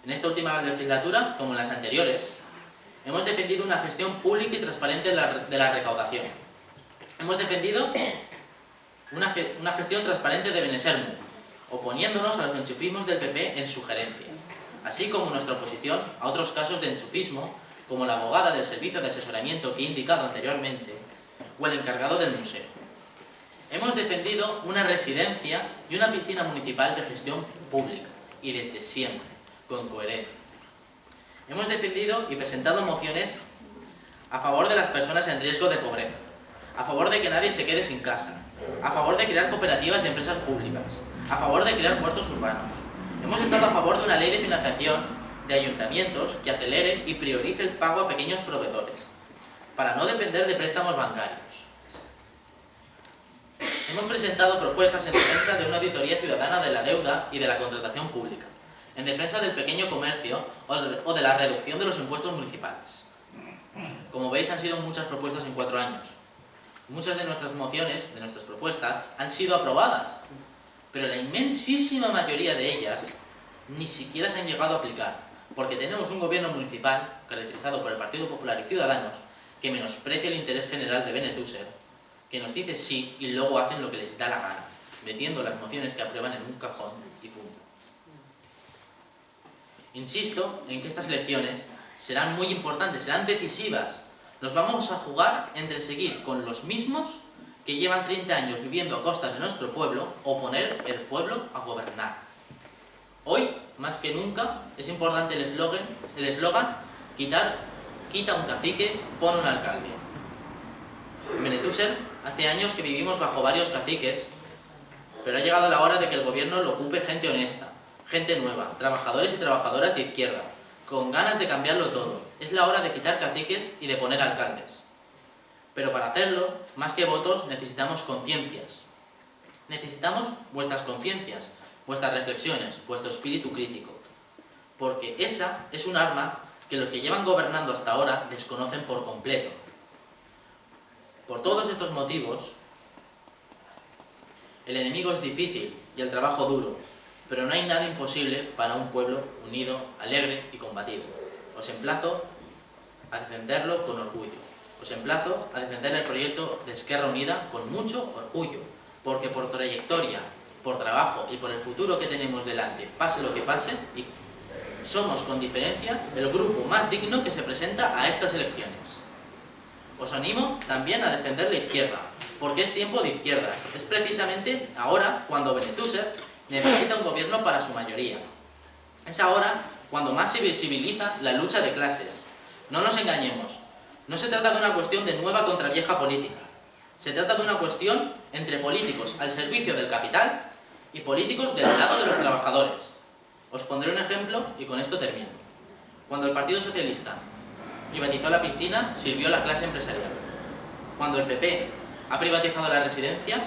En esta última legislatura, como en las anteriores, hemos defendido una gestión pública y transparente de la recaudación. Hemos defendido una gestión transparente de Benesermu, oponiéndonos a los enchufismos del PP en su gerencia, así como nuestra oposición a otros casos de enchufismo, como la abogada del servicio de asesoramiento que he indicado anteriormente, o el encargado del museo. Hemos defendido una residencia y una piscina municipal de gestión pública, y desde siempre, con coherencia. Hemos defendido y presentado mociones a favor de las personas en riesgo de pobreza, a favor de que nadie se quede sin casa, a favor de crear cooperativas y empresas públicas, a favor de crear huertos urbanos. Hemos estado a favor de una ley de financiación de ayuntamientos que acelere y priorice el pago a pequeños proveedores, para no depender de préstamos bancarios. Hemos presentado propuestas en defensa de una auditoría ciudadana de la deuda y de la contratación pública, en defensa del pequeño comercio o de la reducción de los impuestos municipales. Como veis, han sido muchas propuestas en 4 años. Muchas de nuestras mociones, de nuestras propuestas, han sido aprobadas, pero la inmensísima mayoría de ellas ni siquiera se han llegado a aplicar, porque tenemos un gobierno municipal, caracterizado por el Partido Popular y Ciudadanos, que menosprecia el interés general de Benetúser, que nos dice sí y luego hacen lo que les da la gana, metiendo las mociones que aprueban en un cajón y punto. Insisto en que estas elecciones serán muy importantes, serán decisivas. Nos vamos a jugar entre seguir con los mismos que llevan 30 años viviendo a costa de nuestro pueblo o poner el pueblo a gobernar. Hoy, más que nunca, es importante el eslogan quita un cacique, pone un alcalde. En Benetúser hace años que vivimos bajo varios caciques, pero ha llegado la hora de que el gobierno lo ocupe gente honesta, gente nueva, trabajadores y trabajadoras de izquierda, con ganas de cambiarlo todo. Es la hora de quitar caciques y de poner alcaldes. Pero para hacerlo, más que votos, necesitamos conciencias. Necesitamos vuestras conciencias, vuestras reflexiones, vuestro espíritu crítico. Porque esa es un arma que los que llevan gobernando hasta ahora desconocen por completo. Por todos estos motivos, el enemigo es difícil y el trabajo duro, pero no hay nada imposible para un pueblo unido, alegre y combativo. Os emplazo a defenderlo con orgullo. Os emplazo a defender el proyecto de Esquerra Unida con mucho orgullo, porque por trayectoria, por trabajo y por el futuro que tenemos delante, pase lo que pase, y somos con diferencia el grupo más digno que se presenta a estas elecciones. Os animo también a defender la izquierda, porque es tiempo de izquierdas. Es precisamente ahora cuando Benetúser necesita un gobierno para su mayoría. Es ahora cuando más se visibiliza la lucha de clases. No nos engañemos, no se trata de una cuestión de nueva contra vieja política. Se trata de una cuestión entre políticos al servicio del capital y políticos del lado de los trabajadores. Os pondré un ejemplo y con esto termino. Cuando el Partido Socialista privatizó la piscina, sirvió a la clase empresarial. Cuando el PP ha privatizado la residencia,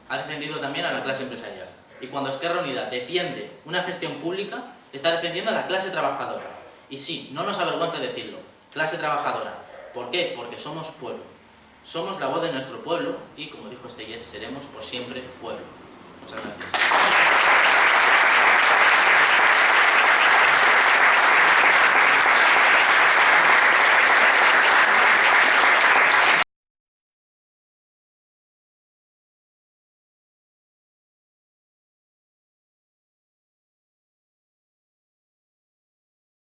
ha defendido también a la clase empresarial. Y cuando Esquerra Unida defiende una gestión pública, está defendiendo a la clase trabajadora. Y sí, no nos avergüenza decirlo, clase trabajadora. ¿Por qué? Porque somos pueblo. Somos la voz de nuestro pueblo y, como dijo Estellés, seremos por siempre pueblo. Muchas gracias.